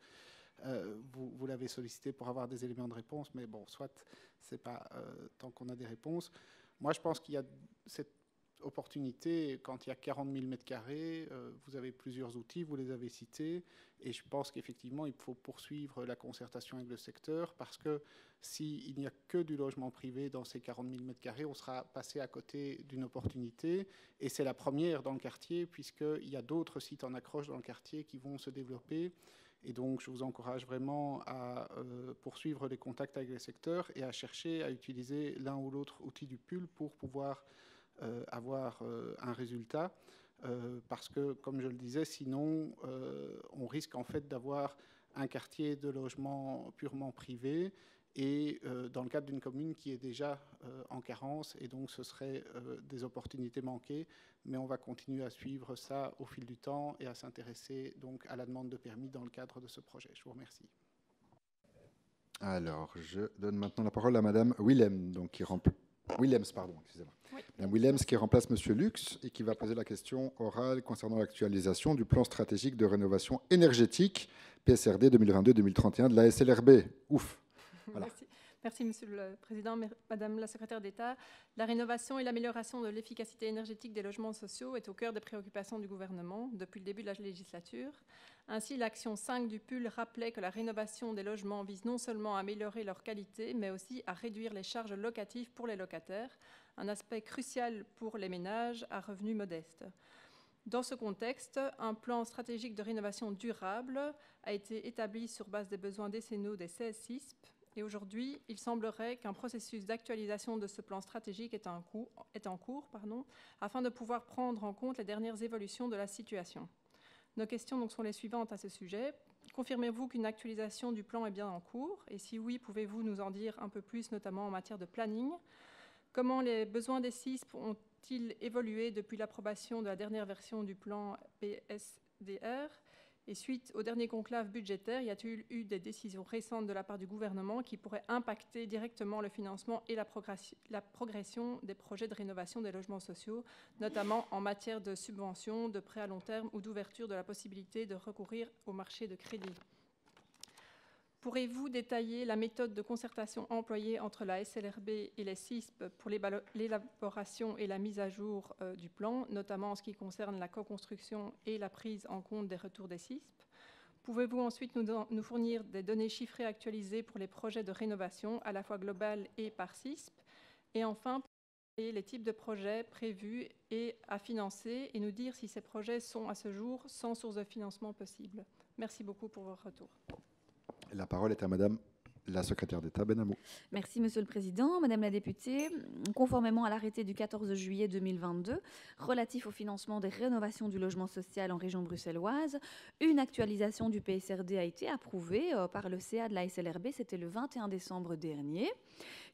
[SPEAKER 8] vous l'avez sollicité pour avoir des éléments de réponse, mais bon, soit, c'est pas tant qu'on a des réponses. Moi, je pense qu'il y a cette opportunité, quand il y a 40 000 mètres carrés, vous avez plusieurs outils, vous les avez cités, et je pense qu'effectivement, il faut poursuivre la concertation avec le secteur, parce que s'il n'y a que du logement privé dans ces 40 000 mètres carrés, on sera passé à côté d'une opportunité, et c'est la première dans le quartier, puisqu'il y a d'autres sites en accroche dans le quartier qui vont se développer. Et donc, je vous encourage vraiment à poursuivre les contacts avec les secteurs et à chercher à utiliser l'un ou l'autre outil du PUL pour pouvoir avoir un résultat. Parce que, comme je le disais, sinon, on risque en fait d'avoir un quartier de logement purement privé et dans le cadre d'une commune qui est déjà en carence, et donc ce serait des opportunités manquées, mais on va continuer à suivre ça au fil du temps et à s'intéresser donc à la demande de permis dans le cadre de ce projet. Je vous remercie.
[SPEAKER 1] Alors, je donne maintenant la parole à Madame Willems, donc qui Willems, pardon, excusez-moi. Oui. Madame Willems qui remplace Monsieur Lux et qui va poser la question orale concernant l'actualisation du plan stratégique de rénovation énergétique PSRD 2022-2031 de la SLRB. Ouf. Voilà.
[SPEAKER 9] Merci, Monsieur le Président. Madame la Secrétaire d'État, la rénovation et l'amélioration de l'efficacité énergétique des logements sociaux est au cœur des préoccupations du gouvernement depuis le début de la législature. Ainsi, l'action 5 du PUL rappelait que la rénovation des logements vise non seulement à améliorer leur qualité, mais aussi à réduire les charges locatives pour les locataires, un aspect crucial pour les ménages à revenus modestes. Dans ce contexte, un plan stratégique de rénovation durable a été établi sur base des besoins décennaux des 16 CISP. Et aujourd'hui, il semblerait qu'un processus d'actualisation de ce plan stratégique est en cours, afin de pouvoir prendre en compte les dernières évolutions de la situation. Nos questions donc sont les suivantes à ce sujet. Confirmez-vous qu'une actualisation du plan est bien en cours? Et si oui, pouvez-vous nous en dire un peu plus, notamment en matière de planning? Comment les besoins des CISP ont-ils évolué depuis l'approbation de la dernière version du plan PSDR? Et suite au dernier conclave budgétaire, y a-t-il eu des décisions récentes de la part du gouvernement qui pourraient impacter directement le financement et la progression des projets de rénovation des logements sociaux, notamment en matière de subventions, de prêts à long terme ou d'ouverture de la possibilité de recourir au marché de crédit? Pourrez-vous détailler la méthode de concertation employée entre la SLRB et les CISP pour l'élaboration et la mise à jour du plan, notamment en ce qui concerne la co-construction et la prise en compte des retours des CISP? Pouvez-vous ensuite nous fournir des données chiffrées actualisées pour les projets de rénovation, à la fois globales et par CISP? Et enfin, les types de projets prévus et à financer et nous dire si ces projets sont à ce jour sans source de financement possible. Merci beaucoup pour votre retour.
[SPEAKER 1] La parole est à Madame la Secrétaire d'État Benamou.
[SPEAKER 3] Merci, Monsieur le Président. Madame la députée, conformément à l'arrêté du 14 juillet 2022 relatif au financement des rénovations du logement social en région bruxelloise, une actualisation du PSRD a été approuvée par le CA de la SLRB, c'était le 21 décembre dernier.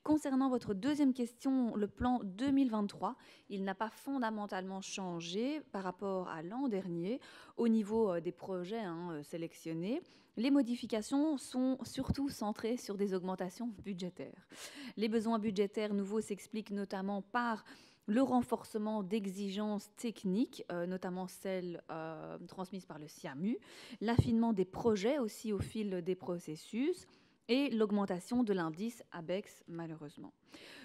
[SPEAKER 3] Concernant votre deuxième question, le plan 2023, il n'a pas fondamentalement changé par rapport à l'an dernier au niveau des projets sélectionnés. Les modifications sont surtout centrées sur des augmentations budgétaires. Les besoins budgétaires nouveaux s'expliquent notamment par le renforcement d'exigences techniques, notamment celles transmises par le SIAMU, l'affinement des projets aussi au fil des processus, et l'augmentation de l'indice ABEX, malheureusement.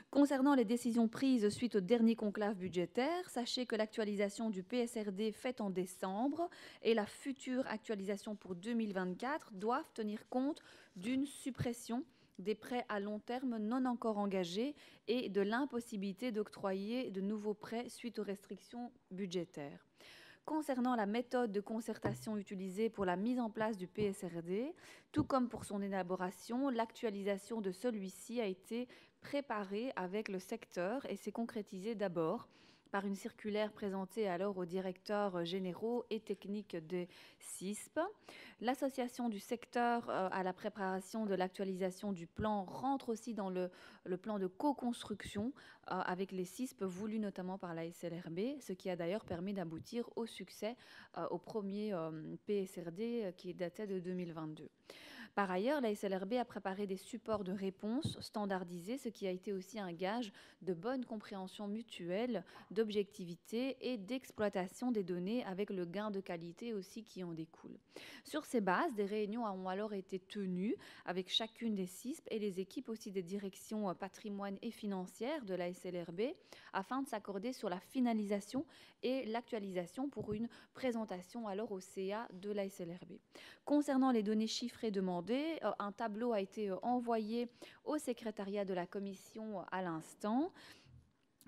[SPEAKER 3] Concernant les décisions prises suite au dernier conclave budgétaire, sachez que l'actualisation du PSRD faite en décembre et la future actualisation pour 2024 doivent tenir compte d'une suppression des prêts à long terme non encore engagés et de l'impossibilité d'octroyer de nouveaux prêts suite aux restrictions budgétaires. Concernant la méthode de concertation utilisée pour la mise en place du PSRD, tout comme pour son élaboration, l'actualisation de celui-ci a été préparée avec le secteur et s'est concrétisée d'abord par une circulaire présentée alors aux directeurs généraux et techniques des CISP. L'association du secteur à la préparation de l'actualisation du plan rentre aussi dans le plan de co-construction avec les CISP voulus notamment par la SLRB, ce qui a d'ailleurs permis d'aboutir au succès au premier PSRD qui datait de 2022. Par ailleurs, la SLRB a préparé des supports de réponse standardisés, ce qui a été aussi un gage de bonne compréhension mutuelle, d'objectivité et d'exploitation des données avec le gain de qualité aussi qui en découle. Sur ces bases, des réunions ont alors été tenues avec chacune des CISP et les équipes aussi des directions patrimoine et financières de la SLRB afin de s'accorder sur la finalisation et l'actualisation pour une présentation alors au CA de la SLRB. Concernant les données chiffrées demandées, un tableau a été envoyé au secrétariat de la commission à l'instant.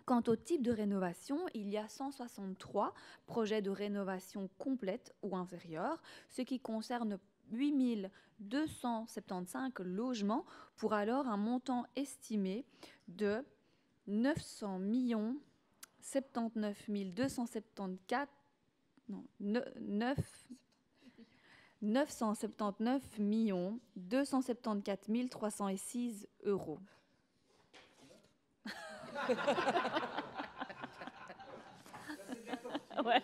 [SPEAKER 3] Quant au type de rénovation, il y a 163 projets de rénovation complète ou inférieure, ce qui concerne 8275 logements pour alors un montant estimé de 900 79 274 non, 979 274 306 euros. Ouais.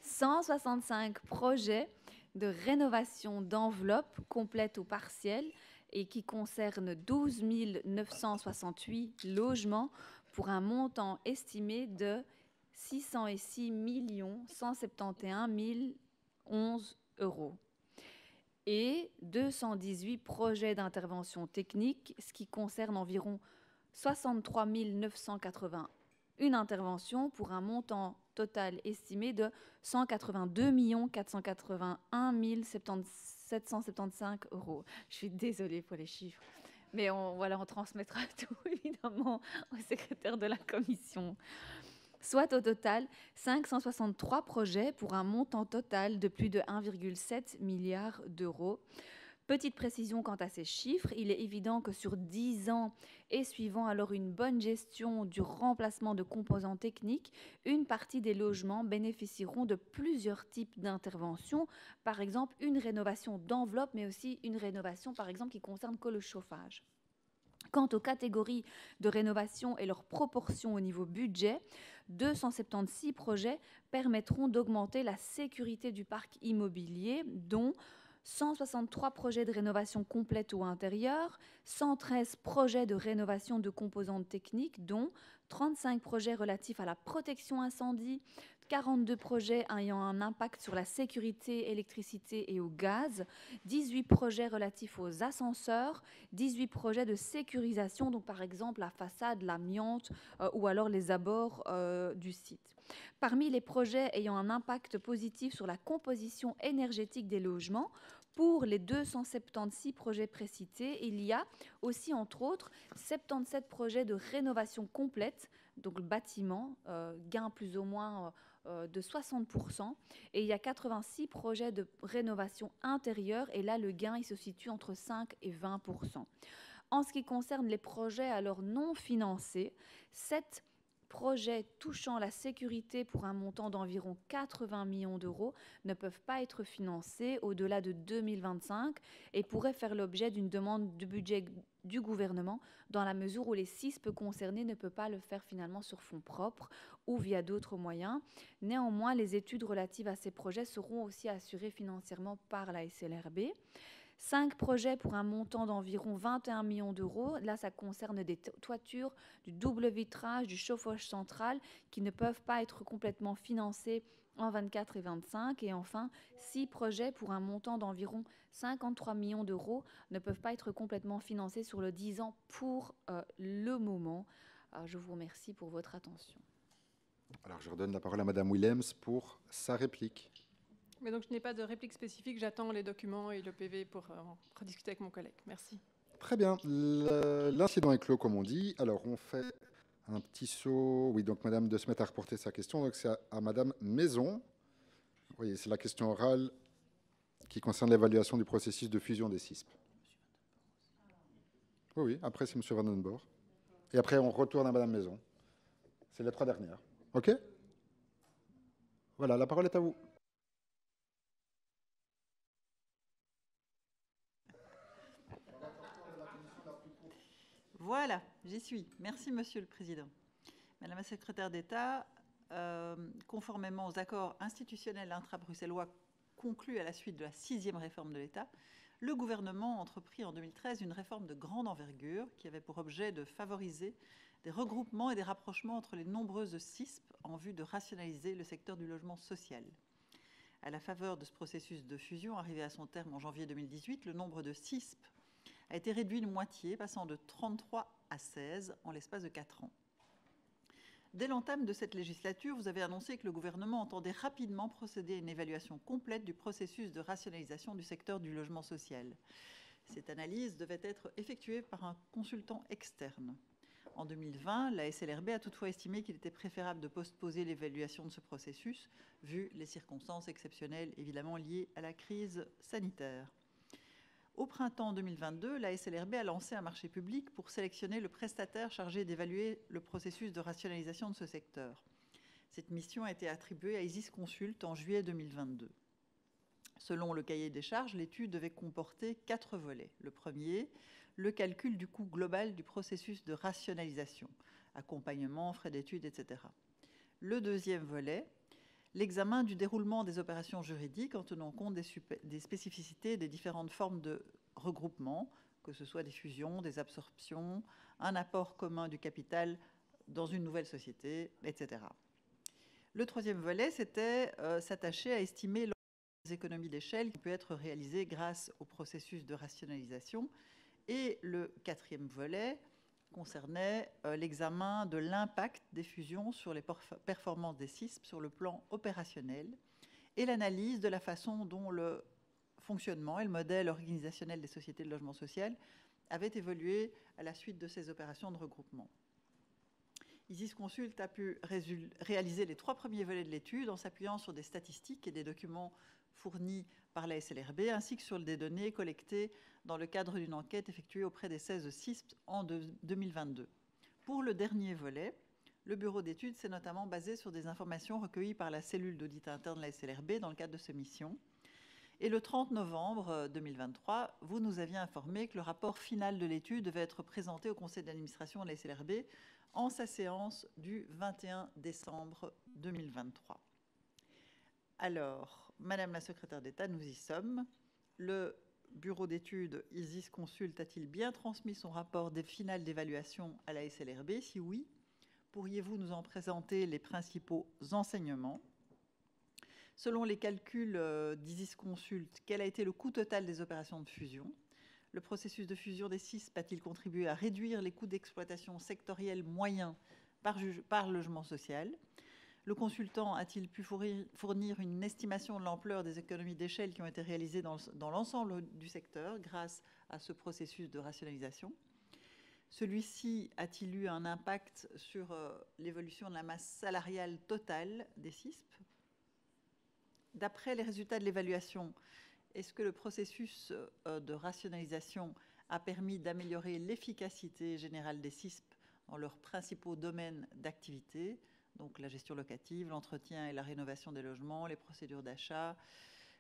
[SPEAKER 3] 165 projets de rénovation d'enveloppes complètes ou partielles et qui concernent 12 968 logements pour un montant estimé de 606 171 011 euros. Et 218 projets d'intervention technique, ce qui concerne environ 63 981 interventions pour un montant total estimé de 182 481 775 euros. Je suis désolée pour les chiffres, mais on transmettra tout évidemment au secrétaire de la commission. Soit au total 563 projets pour un montant total de plus de 1,7 milliard d'euros. Petite précision quant à ces chiffres, il est évident que sur 10 ans et suivant alors une bonne gestion du remplacement de composants techniques, une partie des logements bénéficieront de plusieurs types d'interventions, par exemple une rénovation d'enveloppe, mais aussi une rénovation par exemple qui concerne que le chauffage. Quant aux catégories de rénovation et leur proportion au niveau budget, 276 projets permettront d'augmenter la sécurité du parc immobilier, dont 163 projets de rénovation complète ou intérieure, 113 projets de rénovation de composantes techniques, dont 35 projets relatifs à la protection incendie, 42 projets ayant un impact sur la sécurité, électricité et au gaz, 18 projets relatifs aux ascenseurs, 18 projets de sécurisation, donc par exemple la façade, l'amiante ou alors les abords du site. Parmi les projets ayant un impact positif sur la composition énergétique des logements, pour les 276 projets précités, il y a aussi, entre autres, 77 projets de rénovation complète, donc le bâtiment, gain plus ou moins de 60%, et il y a 86 projets de rénovation intérieure, et là, le gain il se situe entre 5 et 20%. En ce qui concerne les projets alors non financés, 7 projets touchant la sécurité pour un montant d'environ 80 millions d'euros ne peuvent pas être financés au-delà de 2025 et pourraient faire l'objet d'une demande de budget du gouvernement dans la mesure où les CISP concernés ne peuvent pas le faire finalement sur fonds propres ou via d'autres moyens. Néanmoins, les études relatives à ces projets seront aussi assurées financièrement par la SLRB. 5 projets pour un montant d'environ 21 millions d'euros. Là, ça concerne des toitures, du double vitrage, du chauffage central qui ne peuvent pas être complètement financés en 24 et 25. Et enfin, 6 projets pour un montant d'environ 53 millions d'euros ne peuvent pas être complètement financés sur le 10 ans pour le moment. Je vous remercie pour votre attention.
[SPEAKER 1] Alors, je redonne la parole à Madame Willems pour sa réplique.
[SPEAKER 9] Mais donc, je n'ai pas de réplique spécifique. J'attends les documents et le PV pour rediscuter avec mon collègue. Merci.
[SPEAKER 1] Très bien. L'incident est clos, comme on dit. Alors, on fait un petit saut. Oui, donc Madame De Smet a reporté sa question. Donc, c'est à Madame Maison. Vous voyez, c'est la question orale qui concerne l'évaluation du processus de fusion des CISP. Oui, après, c'est Monsieur Vandenborg. Et après, on retourne à Madame Maison. C'est les 3 dernières. OK ? Voilà, la parole est à vous.
[SPEAKER 2] Voilà, j'y suis. Merci, Monsieur le Président. Madame la secrétaire d'État, conformément aux accords institutionnels intra-bruxellois conclus à la suite de la 6e réforme de l'État, le gouvernement a entrepris en 2013 une réforme de grande envergure qui avait pour objet de favoriser des regroupements et des rapprochements entre les nombreuses CISP en vue de rationaliser le secteur du logement social. À la faveur de ce processus de fusion arrivé à son terme en janvier 2018, le nombre de CISP a été réduit de moitié, passant de 33 à 16 en l'espace de 4 ans. Dès l'entame de cette législature, vous avez annoncé que le gouvernement entendait rapidement procéder à une évaluation complète du processus de rationalisation du secteur du logement social. Cette analyse devait être effectuée par un consultant externe. En 2020, la SLRB a toutefois estimé qu'il était préférable de postposer l'évaluation de ce processus, vu les circonstances exceptionnelles évidemment liées à la crise sanitaire. Au printemps 2022, la SLRB a lancé un marché public pour sélectionner le prestataire chargé d'évaluer le processus de rationalisation de ce secteur. Cette mission a été attribuée à Isis Consult en juillet 2022. Selon le cahier des charges, l'étude devait comporter 4 volets. Le premier, le calcul du coût global du processus de rationalisation, accompagnement, frais d'études, etc. Le deuxième volet, l'examen du déroulement des opérations juridiques en tenant compte des spécificités des différentes formes de regroupement, que ce soit des fusions, des absorptions, un apport commun du capital dans une nouvelle société, etc. Le troisième volet, c'était s'attacher à estimer les économies d'échelle qui peut être réalisées grâce au processus de rationalisation. Et le quatrième volet concernait l'examen de l'impact des fusions sur les performances des CISP sur le plan opérationnel et l'analyse de la façon dont le fonctionnement et le modèle organisationnel des sociétés de logement social avaient évolué à la suite de ces opérations de regroupement. Isis Consult a pu réaliser les 3 premiers volets de l'étude en s'appuyant sur des statistiques et des documents fournis par la SLRB, ainsi que sur des données collectées dans le cadre d'une enquête effectuée auprès des 16 CISP en 2022. Pour le dernier volet, le bureau d'études s'est notamment basé sur des informations recueillies par la cellule d'audit interne de la SLRB dans le cadre de ces missions. Et le 30 novembre 2023, vous nous aviez informé que le rapport final de l'étude devait être présenté au conseil d'administration de la SLRB en sa séance du 21 décembre 2023. Alors, Madame la secrétaire d'État, nous y sommes. Le bureau d'études Isis Consult a-t-il bien transmis son rapport final d'évaluation à la SLRB? Si oui, pourriez-vous nous en présenter les principaux enseignements? Selon les calculs d'Isis Consult, quel a été le coût total des opérations de fusion? Le processus de fusion des CISP a-t-il contribué à réduire les coûts d'exploitation sectoriels moyens par logement social? Le consultant a-t-il pu fournir une estimation de l'ampleur des économies d'échelle qui ont été réalisées dans l'ensemble du secteur grâce à ce processus de rationalisation? Celui-ci a-t-il eu un impact sur l'évolution de la masse salariale totale des CISP? D'après les résultats de l'évaluation, est-ce que le processus de rationalisation a permis d'améliorer l'efficacité générale des CISP dans leurs principaux domaines d'activité, donc la gestion locative, l'entretien et la rénovation des logements, les procédures d'achat,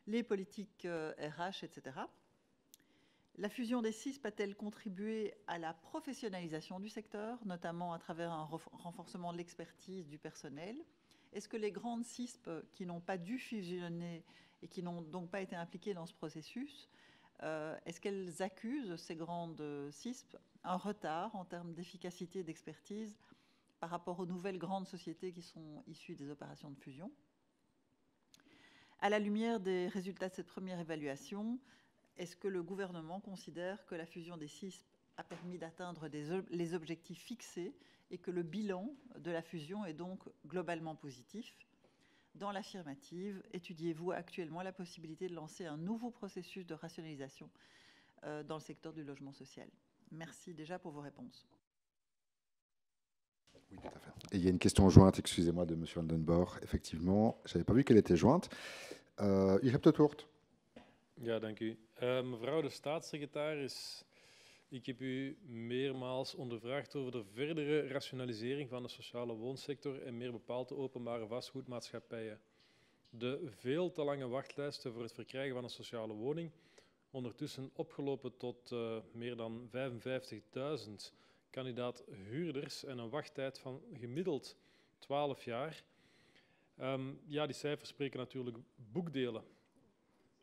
[SPEAKER 2] les politiques RH, etc. La fusion des CISP a-t-elle contribué à la professionnalisation du secteur, notamment à travers un renforcement de l'expertise du personnel? Est-ce que les grandes CISP qui n'ont pas dû fusionner et qui n'ont donc pas été impliquées dans ce processus, est-ce qu'elles accusent, ces grandes CISP, un retard en termes d'efficacité et d'expertise par rapport aux nouvelles grandes sociétés qui sont issues des opérations de fusion? À la lumière des résultats de cette première évaluation, est-ce que le gouvernement considère que la fusion des CISP a permis d'atteindre les objectifs fixés et que le bilan de la fusion est donc globalement positif? Dans l'affirmative, étudiez-vous actuellement la possibilité de lancer un nouveau processus de rationalisation dans le secteur du logement social? Merci déjà pour vos réponses.
[SPEAKER 1] Oui, tout à fait. Et il y a une question jointe, excusez-moi, de M. Vandenborg. Effectivement, je n'avais pas vu qu'elle était jointe. U hebt het woord.
[SPEAKER 4] Ja, dank u. Mevrouw de staatssecretaris, ik heb u meermaals ondervraagd over de verdere rationalisering van de sociale woonsector en meer bepaald de openbare vastgoedmaatschappijen. De veel te lange wachtlijsten voor het verkrijgen van een sociale woning, ondertussen opgelopen tot meer dan 55.000 kandidaat-huurders en een wachttijd van gemiddeld 12 jaar. Ja, die cijfers spreken natuurlijk boekdelen.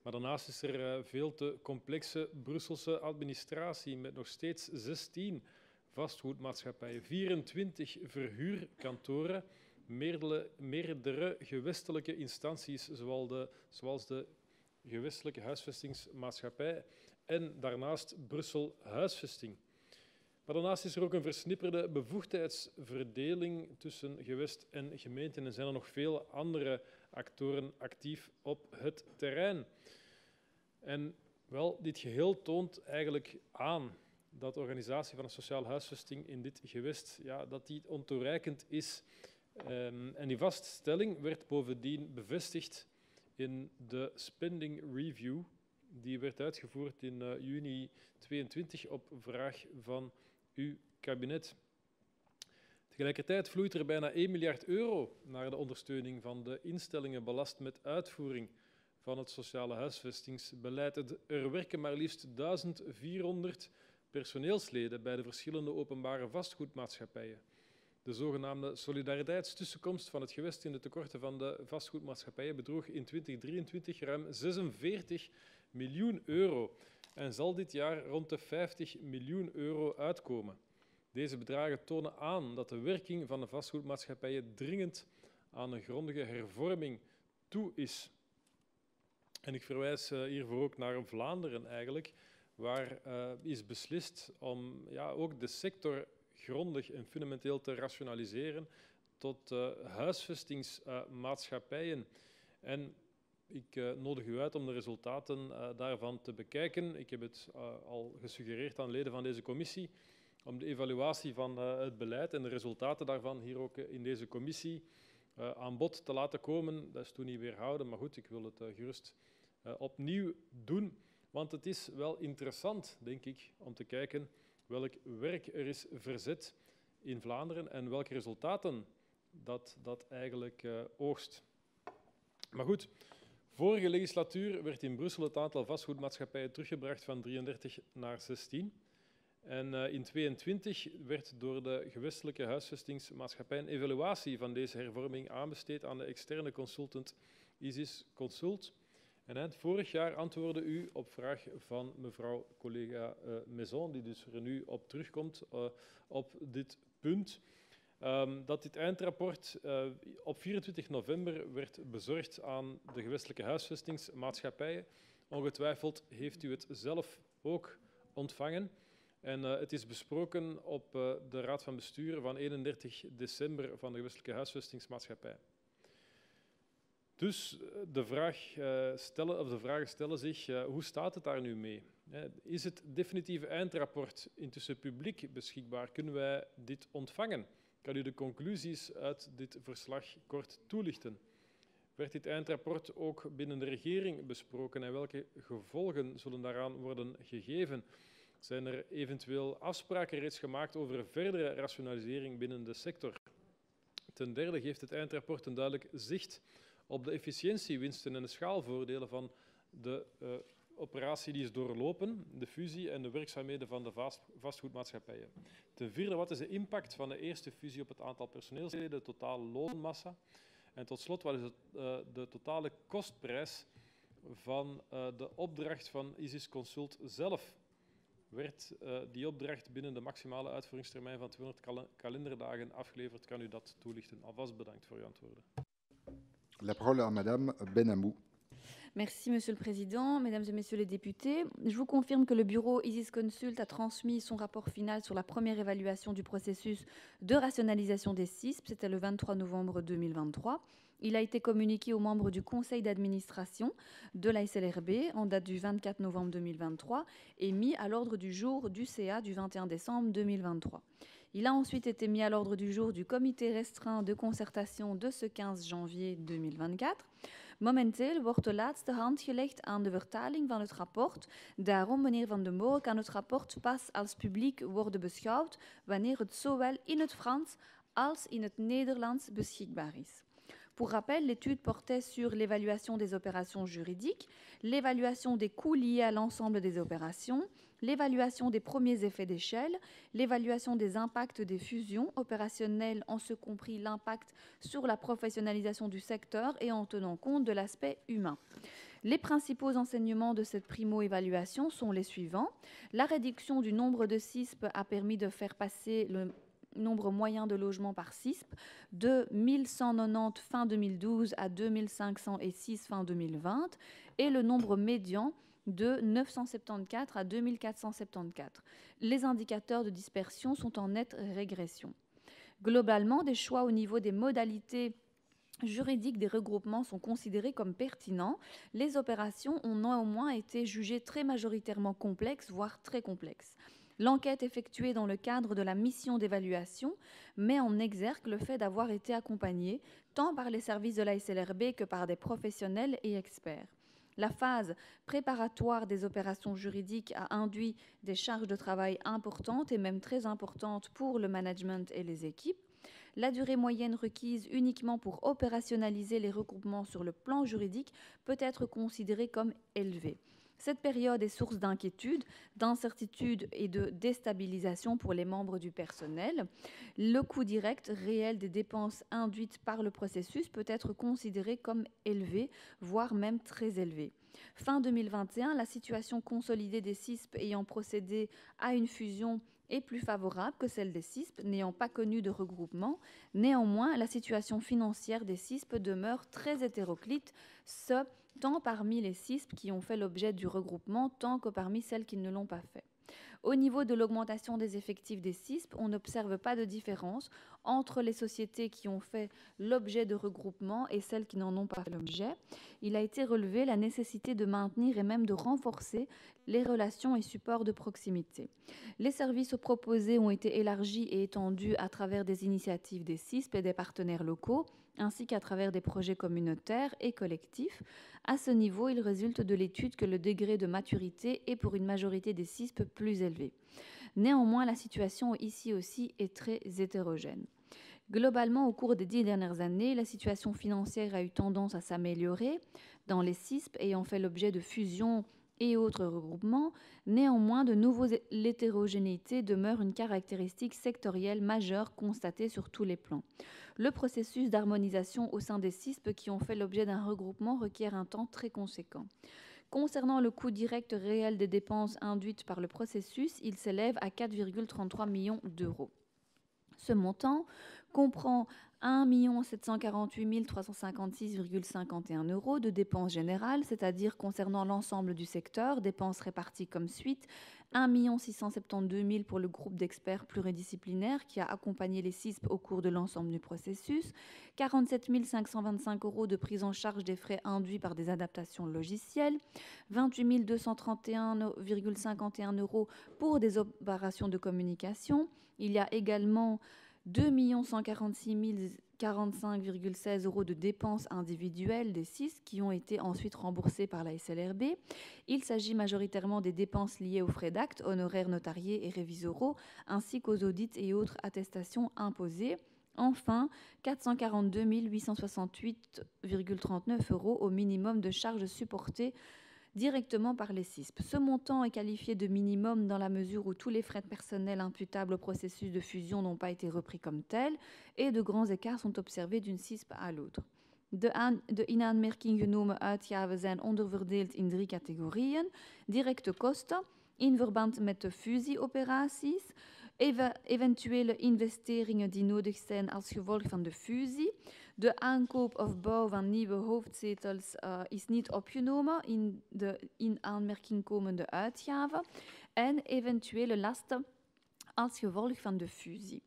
[SPEAKER 4] Maar daarnaast is er veel te complexe Brusselse administratie met nog steeds 16 vastgoedmaatschappijen, 24 verhuurkantoren, meerdere gewestelijke instanties zoals de gewestelijke huisvestingsmaatschappij en daarnaast Brussel Huisvesting. Maar daarnaast is er ook een versnipperde bevoegdheidsverdeling tussen gewest en gemeenten en zijn er nog veel andere actoren actief op het terrein. En wel, dit geheel toont eigenlijk aan dat de organisatie van een sociale huisvesting in dit gewest ja, dat die ontoereikend is. En die vaststelling werd bovendien bevestigd in de spending review. Die werd uitgevoerd in juni 2022 op vraag van uw kabinet. Tegelijkertijd vloeit er bijna 1 miljard euro naar de ondersteuning van de instellingen belast met uitvoering van het sociale huisvestingsbeleid. Er werken maar liefst 1400 personeelsleden bij de verschillende openbare vastgoedmaatschappijen. De zogenaamde solidariteitstussenkomst van het gewest in de tekorten van de vastgoedmaatschappijen bedroeg in 2023 ruim 46 miljoen euro en zal dit jaar rond de 50 miljoen euro uitkomen. Deze bedragen tonen aan dat de werking van de vastgoedmaatschappijen dringend aan een grondige hervorming toe is. En ik verwijs hiervoor ook naar Vlaanderen eigenlijk, waar is beslist om ja, ook de sector grondig en fundamenteel te rationaliseren tot huisvestingsmaatschappijen. En ik nodig u uit om de resultaten daarvan te bekijken. Ik heb het al gesuggereerd aan leden van deze commissie om de evaluatie van het beleid en de resultaten daarvan hier ook in deze commissie aan bod te laten komen. Dat is toen niet weerhouden, maar goed, ik wil het gerust opnieuw doen. Want het is wel interessant, denk ik, om te kijken welk werk er is verzet in Vlaanderen en welke resultaten dat eigenlijk oogst. Maar goed, vorige legislatuur werd in Brussel het aantal vastgoedmaatschappijen teruggebracht van 33 naar 16. En in 2022 werd door de gewestelijke huisvestingsmaatschappij een evaluatie van deze hervorming aanbesteed aan de externe consultant Isis Consult. En eind vorig jaar antwoordde u op vraag van mevrouw collega Maison, die dus er nu op terugkomt op dit punt, dat dit eindrapport op 24 november werd bezorgd aan de gewestelijke huisvestingsmaatschappijen. Ongetwijfeld heeft u het zelf ook ontvangen. En het is besproken op de Raad van Bestuur van 31 december van de gewestelijke huisvestingsmaatschappij. Dus de vragen stellen zich, hoe staat het daar nu mee? Is het definitieve eindrapport intussen publiek beschikbaar? Kunnen wij dit ontvangen? Kan u de conclusies uit dit verslag kort toelichten? Werd dit eindrapport ook binnen de regering besproken en welke gevolgen zullen daaraan worden gegeven? Zijn er eventueel afspraken reeds gemaakt over verdere rationalisering binnen de sector? Ten derde geeft het eindrapport een duidelijk zicht op de efficiëntiewinsten en de schaalvoordelen van de operatie die is doorlopen, de fusie en de werkzaamheden van de vastgoedmaatschappijen. Ten vierde, wat is de impact van de eerste fusie op het aantal personeelsleden, de totale loonmassa? En tot slot, wat is de totale kostprijs van de opdracht van Isis Consult zelf? Werd die opdracht binnen de maximale uitvoeringstermijn van 200 kalenderdagen afgeleverd? Kan u dat toelichten? Alvast bedankt voor uw antwoorden.
[SPEAKER 1] La parole à Madame Benamou.
[SPEAKER 3] Merci, Monsieur le Président. Mesdames et Messieurs les députés, je vous confirme que le bureau Isis Consult a transmis son rapport final sur la première évaluation du processus de rationalisation des CISP. C'était le 23 novembre 2023. Il a été communiqué aux membres du conseil d'administration de la SLRB en date du 24 novembre 2023 et mis à l'ordre du jour du CA du 21 décembre 2023. Il a ensuite été mis à l'ordre du jour du comité restreint de concertation de ce 15 janvier 2024. Momenteel wordt de laatste hand gelegd aan de vertaling van het rapport. Daarom, meneer Van den Molen, kan het rapport pas als publiek worden beschouwd wanneer het zowel in het Frans als in het Nederlands beschikbaar is. Pour rappel, l'étude portait sur l'évaluation des opérations juridiques, l'évaluation des coûts liés à l'ensemble des opérations, l'évaluation des premiers effets d'échelle, l'évaluation des impacts des fusions opérationnelles, en ce compris l'impact sur la professionnalisation du secteur et en tenant compte de l'aspect humain. Les principaux enseignements de cette primo-évaluation sont les suivants. La réduction du nombre de CISP a permis de faire passer le nombre moyen de logements par CISP de 1190 fin 2012 à 2506 fin 2020 et le nombre médian de 974 à 2474. Les indicateurs de dispersion sont en nette régression. Globalement, des choix au niveau des modalités juridiques des regroupements sont considérés comme pertinents. Les opérations ont néanmoins été jugées très majoritairement complexes, voire très complexes. L'enquête effectuée dans le cadre de la mission d'évaluation met en exergue le fait d'avoir été accompagné tant par les services de la SLRB que par des professionnels et experts. La phase préparatoire des opérations juridiques a induit des charges de travail importantes et même très importantes pour le management et les équipes. La durée moyenne requise uniquement pour opérationnaliser les regroupements sur le plan juridique peut être considérée comme élevée. Cette période est source d'inquiétude, d'incertitude et de déstabilisation pour les membres du personnel. Le coût direct réel des dépenses induites par le processus peut être considéré comme élevé, voire même très élevé. Fin 2021, la situation consolidée des CISP ayant procédé à une fusion est plus favorable que celle des CISP n'ayant pas connu de regroupement. Néanmoins, la situation financière des CISP demeure très hétéroclite, ce tant parmi les CISP qui ont fait l'objet du regroupement, tant que parmi celles qui ne l'ont pas fait. Au niveau de l'augmentation des effectifs des CISP, on n'observe pas de différence entre les sociétés qui ont fait l'objet de regroupement et celles qui n'en ont pas fait l'objet. Il a été relevé la nécessité de maintenir et même de renforcer les relations et supports de proximité. Les services proposés ont été élargis et étendus à travers des initiatives des CISP et des partenaires locaux, ainsi qu'à travers des projets communautaires et collectifs. À ce niveau, il résulte de l'étude que le degré de maturité est pour une majorité des CISP plus élevé. Néanmoins, la situation ici aussi est très hétérogène. Globalement, au cours des 10 dernières années, la situation financière a eu tendance à s'améliorer dans les CISP ayant fait l'objet de fusions et autres regroupements. Néanmoins, de nouveau, l'hétérogénéité demeure une caractéristique sectorielle majeure constatée sur tous les plans. Le processus d'harmonisation au sein des CISP qui ont fait l'objet d'un regroupement requiert un temps très conséquent. Concernant le coût direct réel des dépenses induites par le processus, il s'élève à 4,33 millions d'euros. Ce montant comprend 1 748 356,51 € de dépenses générales, c'est-à-dire concernant l'ensemble du secteur, dépenses réparties comme suite: 1 672 000 pour le groupe d'experts pluridisciplinaires qui a accompagné les CISP au cours de l'ensemble du processus, 47 525 € de prise en charge des frais induits par des adaptations logicielles, 28 231,51 € pour des opérations de communication. Il y a également 2 146 045,16 € de dépenses individuelles des CISP qui ont été ensuite remboursées par la SLRB. Il s'agit majoritairement des dépenses liées aux frais d'actes, honoraires notariés et révisoraux, ainsi qu'aux audits et autres attestations imposées. Enfin, 442 868,39 € au minimum de charges supportées directement par les CISP. Ce montant est qualifié de minimum dans la mesure où tous les frais de personnel imputables au processus de fusion n'ont pas été repris comme tels et de grands écarts sont observés d'une CISP à l'autre. De in aanmerking genomen uitgaven zijn onderverdeeld in 3 categorieën: directe kosten in verband met de fusieoperaties, eventuele investeringen die nodig zijn als gevolg van de fusie. De aankoop of bouw van nieuwe hoofdzetels is niet opgenomen in de in aanmerking komende uitgaven en eventuele lasten als gevolg van de fusie.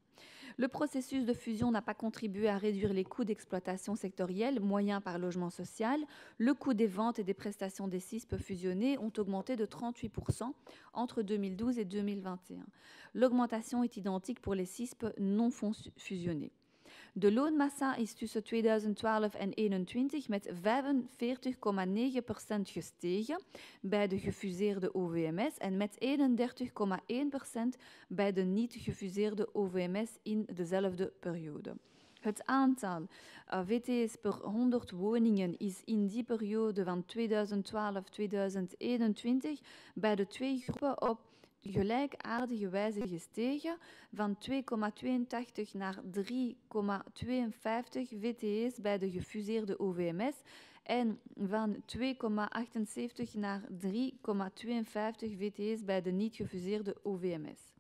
[SPEAKER 3] Le processus de fusion n'a pas contribué à réduire les coûts d'exploitation sectorielle moyens par logement social. Le coût des ventes et des prestations des CISP fusionnés ont augmenté de 38% entre 2012 et 2021. L'augmentation est identique pour les CISP non fusionnés. De loonmassa is tussen 2012 en 2021 met 45,9% gestegen bij de gefuseerde OVMS en met 31,1% bij de niet gefuseerde OVMS in dezelfde periode. Het aantal VT's per 100 woningen is in die periode van 2012-2021 bij de twee groepen op gelijkaardige wijze gestegen, van 2,82 naar 3,52 VT's bij de gefuseerde OVMS en van 2,78 naar 3,52 VT's bij de niet gefuseerde OVMS.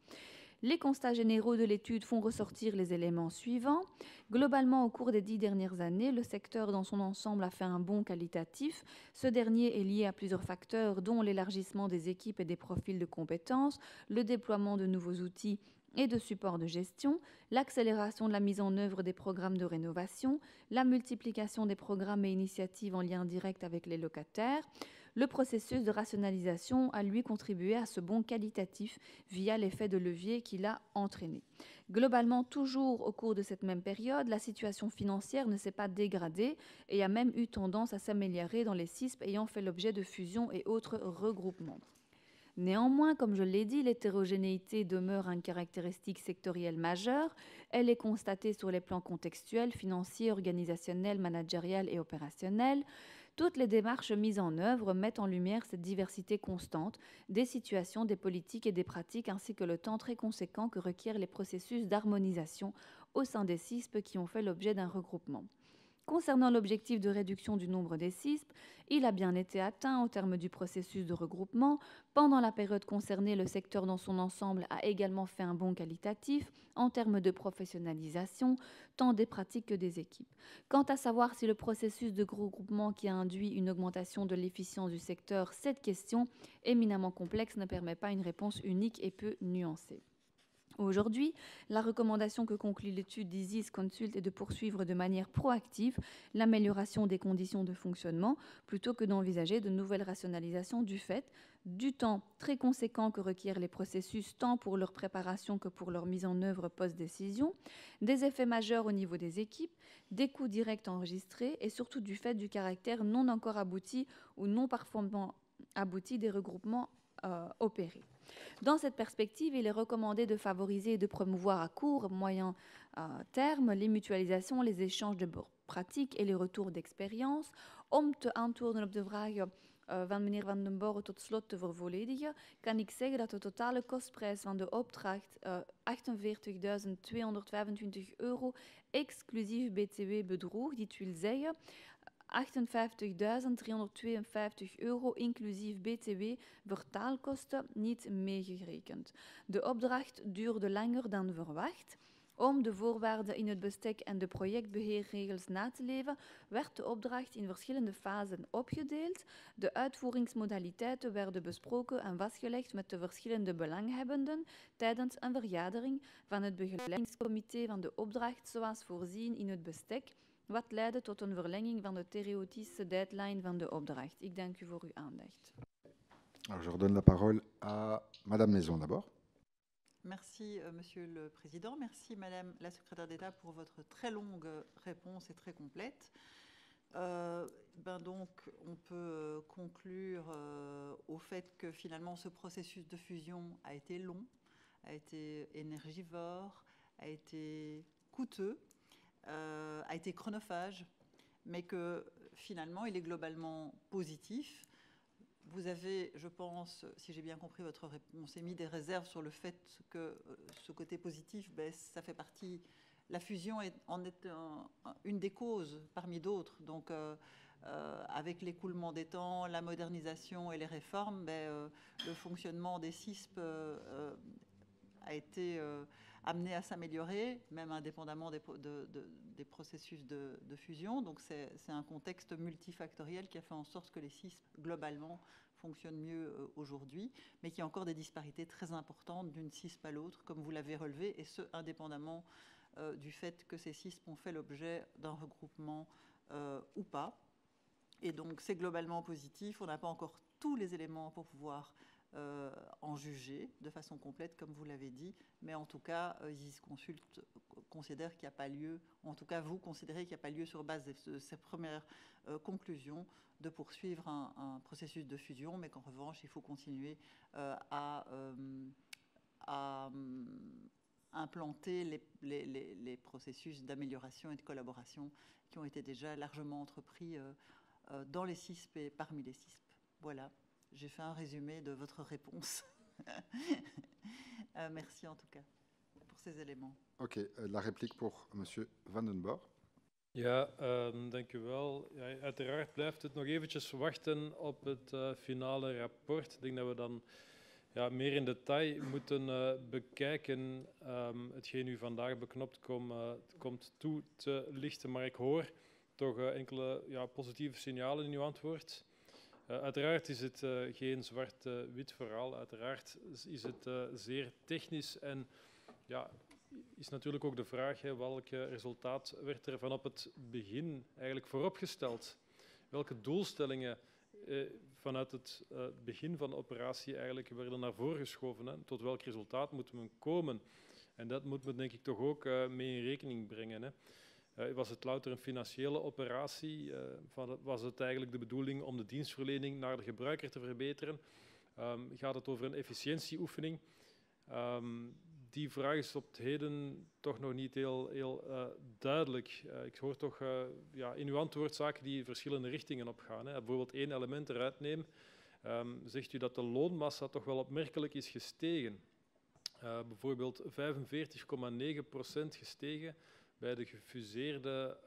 [SPEAKER 3] Les constats généraux de l'étude font ressortir les éléments suivants. Globalement, au cours des 10 dernières années, le secteur dans son ensemble a fait un bond qualitatif. Ce dernier est lié à plusieurs facteurs, dont l'élargissement des équipes et des profils de compétences, le déploiement de nouveaux outils et de support de gestion, l'accélération de la mise en œuvre des programmes de rénovation, la multiplication des programmes et initiatives en lien direct avec les locataires, Le processus de rationalisation a, lui, contribué à ce bond qualitatif via l'effet de levier qu'il a entraîné. Globalement, toujours au cours de cette même période, la situation financière ne s'est pas dégradée et a même eu tendance à s'améliorer dans les CISP ayant fait l'objet de fusions et autres regroupements. Néanmoins, comme je l'ai dit, l'hétérogénéité demeure une caractéristique sectorielle majeure. Elle est constatée sur les plans contextuels, financiers, organisationnels, managériels et opérationnels. Toutes les démarches mises en œuvre mettent en lumière cette diversité constante des situations, des politiques et des pratiques, ainsi que le temps très conséquent que requièrent les processus d'harmonisation au sein des CISP qui ont fait l'objet d'un regroupement. Concernant l'objectif de réduction du nombre des CISP, il a bien été atteint au terme du processus de regroupement. Pendant la période concernée, le secteur dans son ensemble a également fait un bond qualitatif en termes de professionnalisation, tant des pratiques que des équipes. Quant à savoir si le processus de regroupement qui a induit une augmentation de l'efficience du secteur, cette question éminemment complexe ne permet pas une réponse unique et peu nuancée. Aujourd'hui, la recommandation que conclut l'étude d'Isis Consult est de poursuivre de manière proactive l'amélioration des conditions de fonctionnement plutôt que d'envisager de nouvelles rationalisations du fait du temps très conséquent que requièrent les processus tant pour leur préparation que pour leur mise en œuvre post-décision, des effets majeurs au niveau des équipes, des coûts directs enregistrés et surtout du fait du caractère non encore abouti ou non parfaitement abouti des regroupements opérés. Dans cette perspective, il est recommandé de favoriser et de promouvoir à court et moyen terme les mutualisations, les échanges de pratiques et les retours d'expérience. Om te antwoorden op de vragen van meneer Van den Borre tot slot te vervolledigen, kan ik zeggen dat de totale kostprijs van de opdracht €48.225 exclusief BTW bedroeg. Dit wil zeggen €58.352 inclusief BTW vertaalkosten niet meegerekend. De opdracht duurde langer dan verwacht. Om de voorwaarden in het bestek en de projectbeheerregels na te leven, werd de opdracht in verschillende fasen opgedeeld. De uitvoeringsmodaliteiten werden besproken en vastgelegd met de verschillende belanghebbenden tijdens een vergadering van het begeleidingscomité van de opdracht, zoals voorzien in het bestek, wat leidde tot een verlenging van de theoretische deadline van de opdracht. Ik dank u voor uw aandacht.
[SPEAKER 1] Alors, je redonne la parole à Madame Maison d'abord.
[SPEAKER 2] Merci, Monsieur le Président. Merci, Madame la Secrétaire d'État, pour votre très longue réponse et très complète. Donc, on peut conclure au fait que finalement, ce processus de fusion a été long, a été énergivore, a été coûteux, a été chronophage, mais que finalement, il est globalement positif. Vous avez, je pense, si j'ai bien compris votre réponse, émis des réserves sur le fait que ce côté positif, ça fait partie. La fusion en est une des causes parmi d'autres. Donc, avec l'écoulement des temps, la modernisation et les réformes, le fonctionnement des CISP a été amené à s'améliorer, même indépendamment des processus de fusion. Donc c'est un contexte multifactoriel qui a fait en sorte que les CISP, globalement, fonctionnent mieux aujourd'hui, mais qu'il y a encore des disparités très importantes d'une CISP à l'autre, comme vous l'avez relevé, et ce, indépendamment du fait que ces CISP ont fait l'objet d'un regroupement ou pas. Et donc c'est globalement positif. On n'a pas encore tous les éléments pour pouvoir en juger de façon complète, comme vous l'avez dit, mais en tout cas, Isis Consult considère qu'il n'y a pas lieu, en tout cas vous considérez qu'il n'y a pas lieu sur base de ces premières conclusions de poursuivre un processus de fusion, mais qu'en revanche, il faut continuer à implanter les processus d'amélioration et de collaboration qui ont été déjà largement entrepris dans les CISP et parmi les CISP. Voilà. J'ai fait un résumé de votre réponse. Merci en tout cas pour ces éléments.
[SPEAKER 1] Ok, la réplique pour Monsieur Van den Borre.
[SPEAKER 4] Ja, dank u wel. Ja, uiteraard blijft het nog eventjes wachten op het finale rapport. Ik denk dat we dan meer in detail moeten bekijken hetgeen u vandaag beknopt komt toe te lichten. Maar ik hoor toch enkele positieve signalen in uw antwoord. Uiteraard is het geen zwart-wit verhaal. Uiteraard is het zeer technisch en is natuurlijk ook de vraag welk resultaat werd er van op het begin eigenlijk vooropgesteld. Welke doelstellingen vanuit het begin van de operatie eigenlijk werden naar voren geschoven. Hè. Tot welk resultaat moeten we komen? En dat moet men denk ik toch ook mee in rekening brengen. Hè. Was het louter een financiële operatie? Was het eigenlijk de bedoeling om de dienstverlening naar de gebruiker te verbeteren? Gaat het over een efficiëntieoefening? Die vraag is op het heden toch nog niet heel duidelijk. Ik hoor toch in uw antwoord zaken die verschillende richtingen opgaan. Hè. Bijvoorbeeld één element eruit neem. Zegt u dat de loonmassa toch wel opmerkelijk is gestegen. Bijvoorbeeld 45,9% gestegen bij de gefuseerde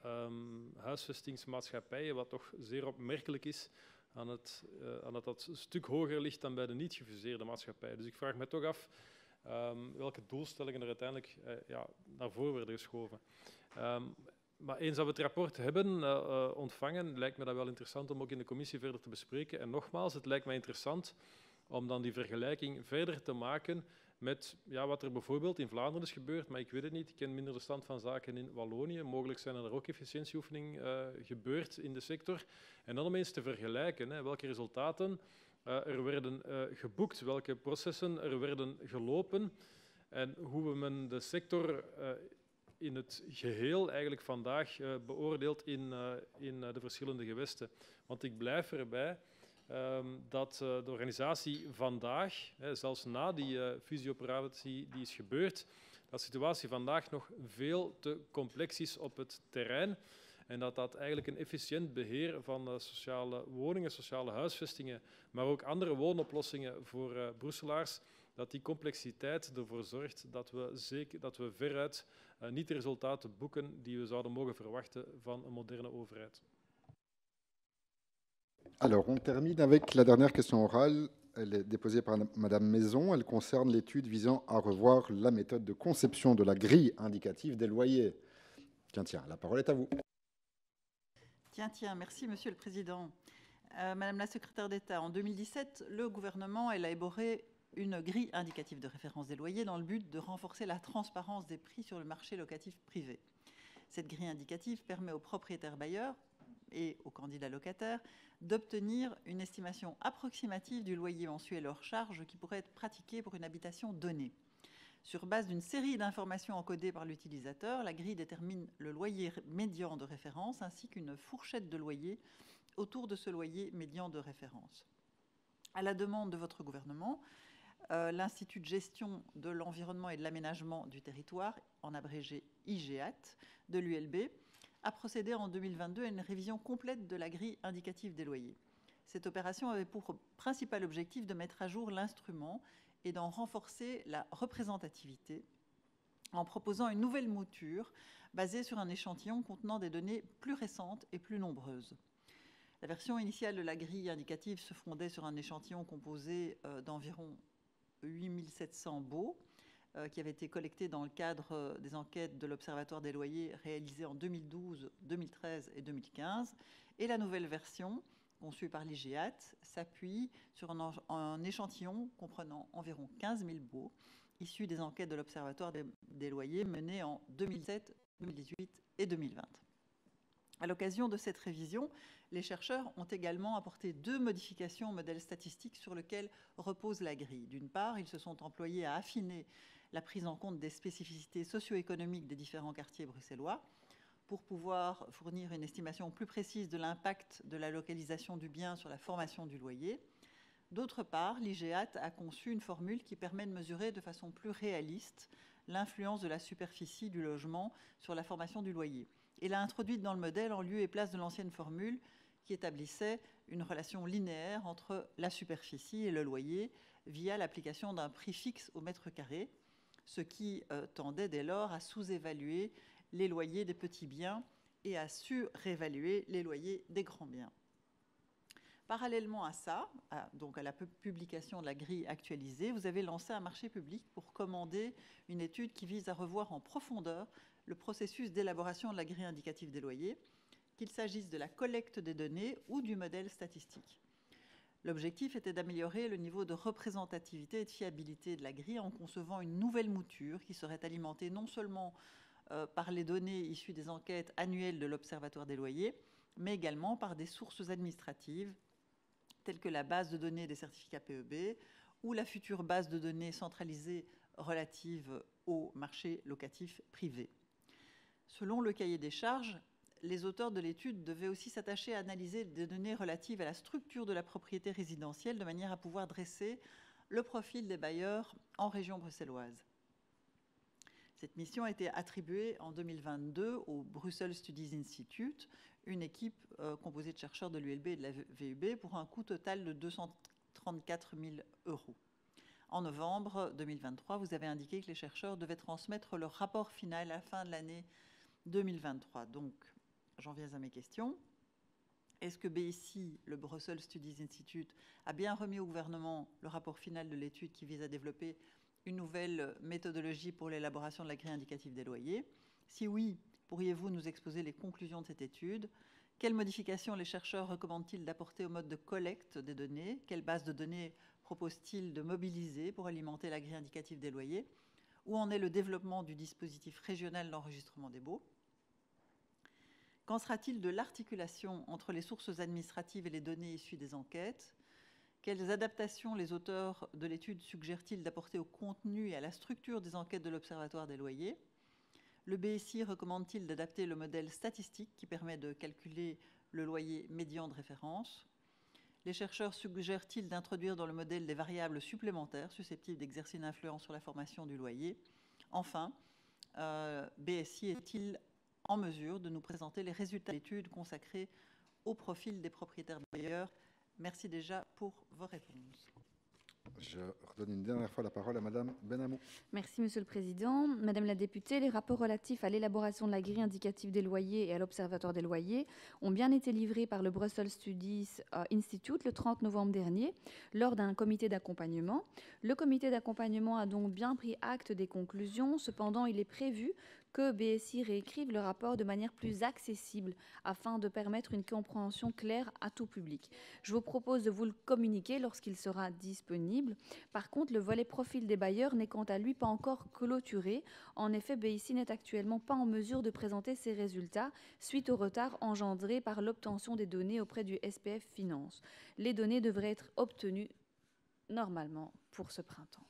[SPEAKER 4] huisvestingsmaatschappijen, wat toch zeer opmerkelijk is aan dat een stuk hoger ligt dan bij de niet gefuseerde maatschappijen. Dus ik vraag me toch af welke doelstellingen er uiteindelijk naar voren werden geschoven. Maar eens dat we het rapport hebben ontvangen, lijkt me dat wel interessant om ook in de commissie verder te bespreken. En nogmaals, het lijkt mij interessant om dan die vergelijking verder te maken met wat er bijvoorbeeld in Vlaanderen is gebeurd, maar ik weet het niet. Ik ken minder de stand van zaken in Wallonië. Mogelijk zijn er ook efficiëntieoefeningen gebeurd in de sector. En dan om eens te vergelijken welke resultaten er werden geboekt, welke processen er werden gelopen en hoe men de sector in het geheel eigenlijk vandaag beoordeelt in de verschillende gewesten. Want ik blijf erbij dat de organisatie vandaag, zelfs na die fusieoperatie die is gebeurd, dat de situatie vandaag nog veel te complex is op het terrein en dat eigenlijk een efficiënt beheer van sociale woningen, sociale huisvestingen, maar ook andere woonoplossingen voor Brusselaars, dat die complexiteit ervoor zorgt dat we veruit niet de resultaten boeken die we zouden mogen verwachten van een moderne overheid.
[SPEAKER 1] Alors, on termine avec la dernière question orale. Elle est déposée par Madame Maison. Elle concerne l'étude visant à revoir la méthode de conception de la grille indicative des loyers. Tiens, la parole est à vous.
[SPEAKER 2] Tiens, merci Monsieur le Président. Madame la Secrétaire d'État, en 2017, le gouvernement a élaboré une grille indicative de référence des loyers dans le but de renforcer la transparence des prix sur le marché locatif privé. Cette grille indicative permet aux propriétaires bailleurs et aux candidats locataires d'obtenir une estimation approximative du loyer mensuel hors charge qui pourrait être pratiqué pour une habitation donnée. Sur base d'une série d'informations encodées par l'utilisateur, la grille détermine le loyer médian de référence ainsi qu'une fourchette de loyer autour de ce loyer médian de référence. À la demande de votre gouvernement, l'Institut de gestion de l'environnement et de l'aménagement du territoire, en abrégé IGAT, de l'ULB, a procédé en 2022 à une révision complète de la grille indicative des loyers. Cette opération avait pour principal objectif de mettre à jour l'instrument et d'en renforcer la représentativité en proposant une nouvelle mouture basée sur un échantillon contenant des données plus récentes et plus nombreuses. La version initiale de la grille indicative se fondait sur un échantillon composé d'environ 8700 baux qui avaient été collectés dans le cadre des enquêtes de l'Observatoire des loyers réalisées en 2012, 2013 et 2015. Et la nouvelle version, conçue par l'IGAT, s'appuie sur un échantillon comprenant environ 15 000 baux, issus des enquêtes de l'Observatoire des loyers menées en 2007, 2018 et 2020. À l'occasion de cette révision, les chercheurs ont également apporté 2 modifications au modèle statistique sur lequel repose la grille. D'une part, ils se sont employés à affiner la prise en compte des spécificités socio-économiques des différents quartiers bruxellois pour pouvoir fournir une estimation plus précise de l'impact de la localisation du bien sur la formation du loyer. D'autre part, l'IGAT a conçu une formule qui permet de mesurer de façon plus réaliste l'influence de la superficie du logement sur la formation du loyer. Et l'a introduite dans le modèle en lieu et place de l'ancienne formule qui établissait une relation linéaire entre la superficie et le loyer via l'application d'un prix fixe au mètre carré, ce qui tendait dès lors à sous-évaluer les loyers des petits biens et à surévaluer les loyers des grands biens. Parallèlement à ça, donc à la publication de la grille actualisée, vous avez lancé un marché public pour commander une étude qui vise à revoir en profondeur le processus d'élaboration de la grille indicative des loyers, qu'il s'agisse de la collecte des données ou du modèle statistique. L'objectif était d'améliorer le niveau de représentativité et de fiabilité de la grille en concevant une nouvelle mouture qui serait alimentée non seulement par les données issues des enquêtes annuelles de l'Observatoire des loyers, mais également par des sources administratives telles que la base de données des certificats PEB ou la future base de données centralisée relative au marché locatif privé. Selon le cahier des charges, les auteurs de l'étude devaient aussi s'attacher à analyser des données relatives à la structure de la propriété résidentielle de manière à pouvoir dresser le profil des bailleurs en région bruxelloise. Cette mission a été attribuée en 2022 au Brussels Studies Institute, une équipe composée de chercheurs de l'ULB et de la VUB pour un coût total de 234 000 €. En novembre 2023, vous avez indiqué que les chercheurs devaient transmettre leur rapport final à la fin de l'année 2023. Donc, j'en viens à mes questions. Est-ce que BSI, le Brussels Studies Institute, a bien remis au gouvernement le rapport final de l'étude qui vise à développer une nouvelle méthodologie pour l'élaboration de la grille indicative des loyers? Si oui, pourriez-vous nous exposer les conclusions de cette étude? Quelles modifications les chercheurs recommandent-ils d'apporter au mode de collecte des données? Quelle base de données proposent-ils de mobiliser pour alimenter la grille indicative des loyers? Où en est le développement du dispositif régional d'enregistrement des baux? Qu'en sera-t-il de l'articulation entre les sources administratives et les données issues des enquêtes? Quelles adaptations les auteurs de l'étude suggèrent-ils d'apporter au contenu et à la structure des enquêtes de l'Observatoire des loyers? Le BSI recommande-t-il d'adapter le modèle statistique qui permet de calculer le loyer médian de référence? Les chercheurs suggèrent-ils d'introduire dans le modèle des variables supplémentaires susceptibles d'exercer une influence sur la formation du loyer? Enfin, BSI est-il en mesure de nous présenter les résultats de l'étude consacrée au profil des propriétaires bailleurs? Merci déjà pour vos réponses.
[SPEAKER 1] Je redonne une dernière fois la parole à Madame Benamou.
[SPEAKER 3] Merci, Monsieur le Président. Madame la députée, les rapports relatifs à l'élaboration de la grille indicative des loyers et à l'Observatoire des loyers ont bien été livrés par le Brussels Studies Institute le 30 novembre dernier lors d'un comité d'accompagnement. Le comité d'accompagnement a donc bien pris acte des conclusions. Cependant, il est prévu que BSI réécrive le rapport de manière plus accessible afin de permettre une compréhension claire à tout public. Je vous propose de vous le communiquer lorsqu'il sera disponible. Par contre, le volet profil des bailleurs n'est quant à lui pas encore clôturé. En effet, BSI n'est actuellement pas en mesure de présenter ses résultats suite au retard engendré par l'obtention des données auprès du SPF Finance. Les données devraient être obtenues normalement pour ce printemps.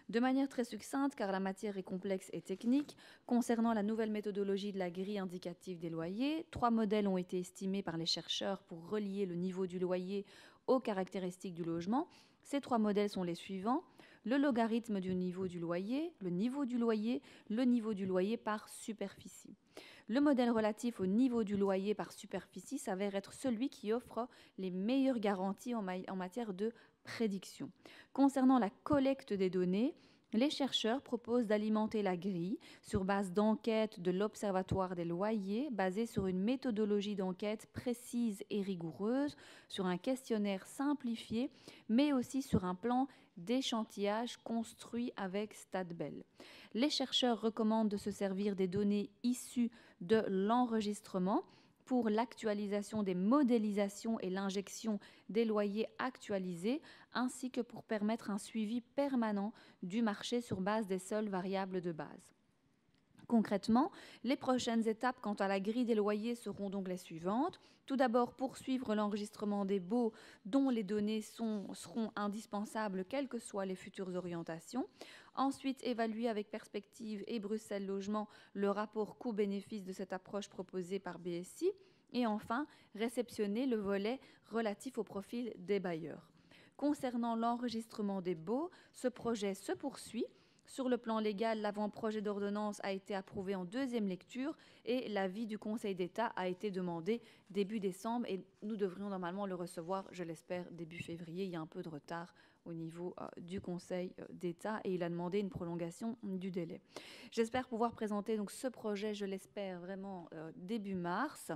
[SPEAKER 3] De manière très succincte, car la matière est complexe et technique, concernant la nouvelle méthodologie de la grille indicative des loyers, 3 modèles ont été estimés par les chercheurs pour relier le niveau du loyer aux caractéristiques du logement. Ces 3 modèles sont les suivants: le logarithme du niveau du loyer, le niveau du loyer par superficie. Le modèle relatif au niveau du loyer par superficie s'avère être celui qui offre les meilleures garanties en matière de prédiction. Concernant la collecte des données, les chercheurs proposent d'alimenter la grille sur base d'enquêtes de l'Observatoire des loyers, basée sur une méthodologie d'enquête précise et rigoureuse, sur un questionnaire simplifié, mais aussi sur un plan d'échantillage construit avec StatBell. Les chercheurs recommandent de se servir des données issues de l'enregistrement pour l'actualisation des modélisations et l'injection des loyers actualisés, ainsi que pour permettre un suivi permanent du marché sur base des seules variables de base. Concrètement, les prochaines étapes quant à la grille des loyers seront donc les suivantes. Tout d'abord, poursuivre l'enregistrement des baux dont les données seront indispensables, quelles que soient les futures orientations. Ensuite, évaluer avec Perspective et Bruxelles Logement le rapport coût-bénéfice de cette approche proposée par BSI. Et enfin, réceptionner le volet relatif au profil des bailleurs. Concernant l'enregistrement des baux, ce projet se poursuit. Sur le plan légal, l'avant-projet d'ordonnance a été approuvé en 2e lecture et l'avis du Conseil d'État a été demandé début décembre et nous devrions normalement le recevoir, je l'espère, début février. Il y a un peu de retard au niveau du Conseil d'État et il a demandé une prolongation du délai. J'espère pouvoir présenter donc ce projet, je l'espère vraiment début mars,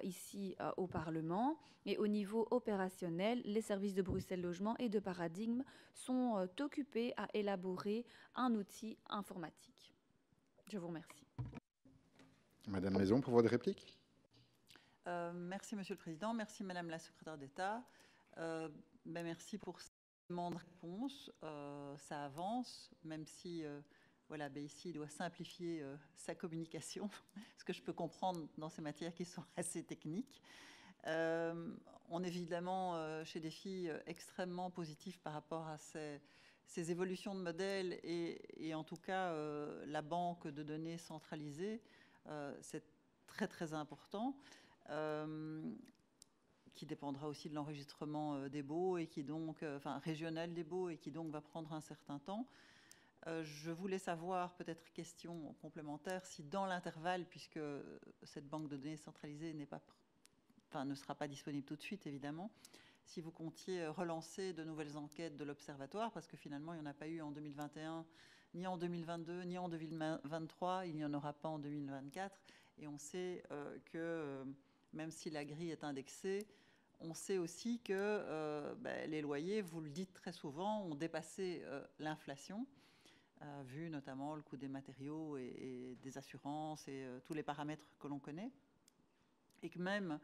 [SPEAKER 3] ici au Parlement. Et au niveau opérationnel, les services de Bruxelles Logement et de Paradigme sont occupés à élaborer un outil informatique. Je vous remercie.
[SPEAKER 1] Madame Maison, pour votre réplique.
[SPEAKER 2] Merci, Monsieur le Président. Merci, Madame la Secrétaire d'État. Merci pour ces éléments de réponse. Ça avance, même si voilà, BSI doit simplifier sa communication, ce que je peux comprendre dans ces matières qui sont assez techniques. On est évidemment chez DEFI extrêmement positif par rapport à ces évolutions de modèles et en tout cas la banque de données centralisée, c'est très très important, qui dépendra aussi de l'enregistrement des baux et qui donc, enfin régional des baux et qui donc va prendre un certain temps. Je voulais savoir, peut-être question complémentaire, si dans l'intervalle, puisque cette banque de données centralisée ne sera pas disponible tout de suite, évidemment, si vous comptiez relancer de nouvelles enquêtes de l'Observatoire, parce que finalement, il n'y en a pas eu en 2021, ni en 2022, ni en 2023, il n'y en aura pas en 2024. Et on sait que, même si la grille est indexée, on sait aussi que les loyers, vous le dites très souvent, ont dépassé l'inflation, vu notamment le coût des matériaux et des assurances et tous les paramètres que l'on connaît. Et que même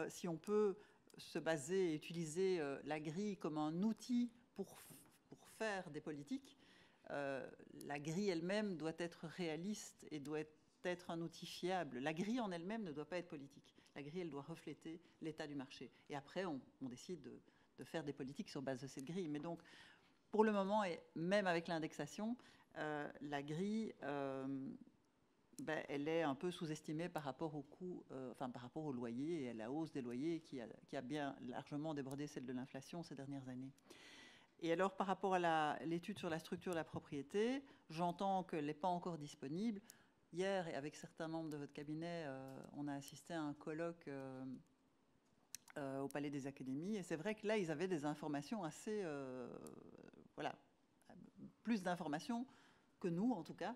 [SPEAKER 2] si on peut se baser et utiliser la grille comme un outil pour faire des politiques, la grille elle-même doit être réaliste et doit être un outil fiable. La grille en elle-même ne doit pas être politique. La grille, elle doit refléter l'état du marché. Et après, on décide de faire des politiques sur base de cette grille. Mais donc, pour le moment, et même avec l'indexation, la grille, elle est un peu sous-estimée par rapport au coût, par rapport au loyer et à la hausse des loyers qui a bien largement débordé celle de l'inflation ces dernières années. Et alors, par rapport à l'étude sur la structure de la propriété, j'entends qu'elle n'est pas encore disponible. Hier, et avec certains membres de votre cabinet, on a assisté à un colloque au Palais des Académies. Et c'est vrai que là, ils avaient des informations assez... plus d'informations que nous, en tout cas,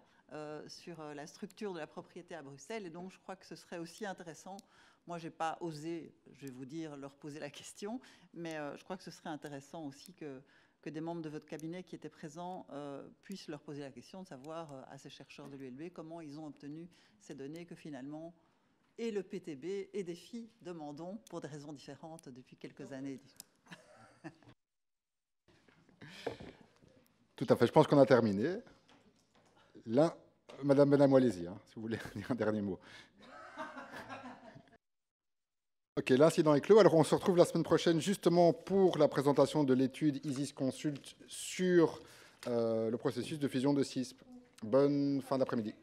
[SPEAKER 2] sur la structure de la propriété à Bruxelles. Et donc, je crois que ce serait aussi intéressant. Moi, je n'ai pas osé, je vais vous dire, leur poser la question, mais je crois que ce serait intéressant aussi que des membres de votre cabinet qui étaient présents puissent leur poser la question de savoir à ces chercheurs de l'ULB comment ils ont obtenu ces données que finalement et le PTB et DEFI demandons pour des raisons différentes depuis quelques années.
[SPEAKER 1] Tout à fait, je pense qu'on a terminé. Là, Madame Benamou, allez-y, si vous voulez dire un dernier mot. Ok, l'incident est clos. Alors, on se retrouve la semaine prochaine justement pour la présentation de l'étude ISIS Consult sur le processus de fusion de CISP. Bonne fin d'après-midi.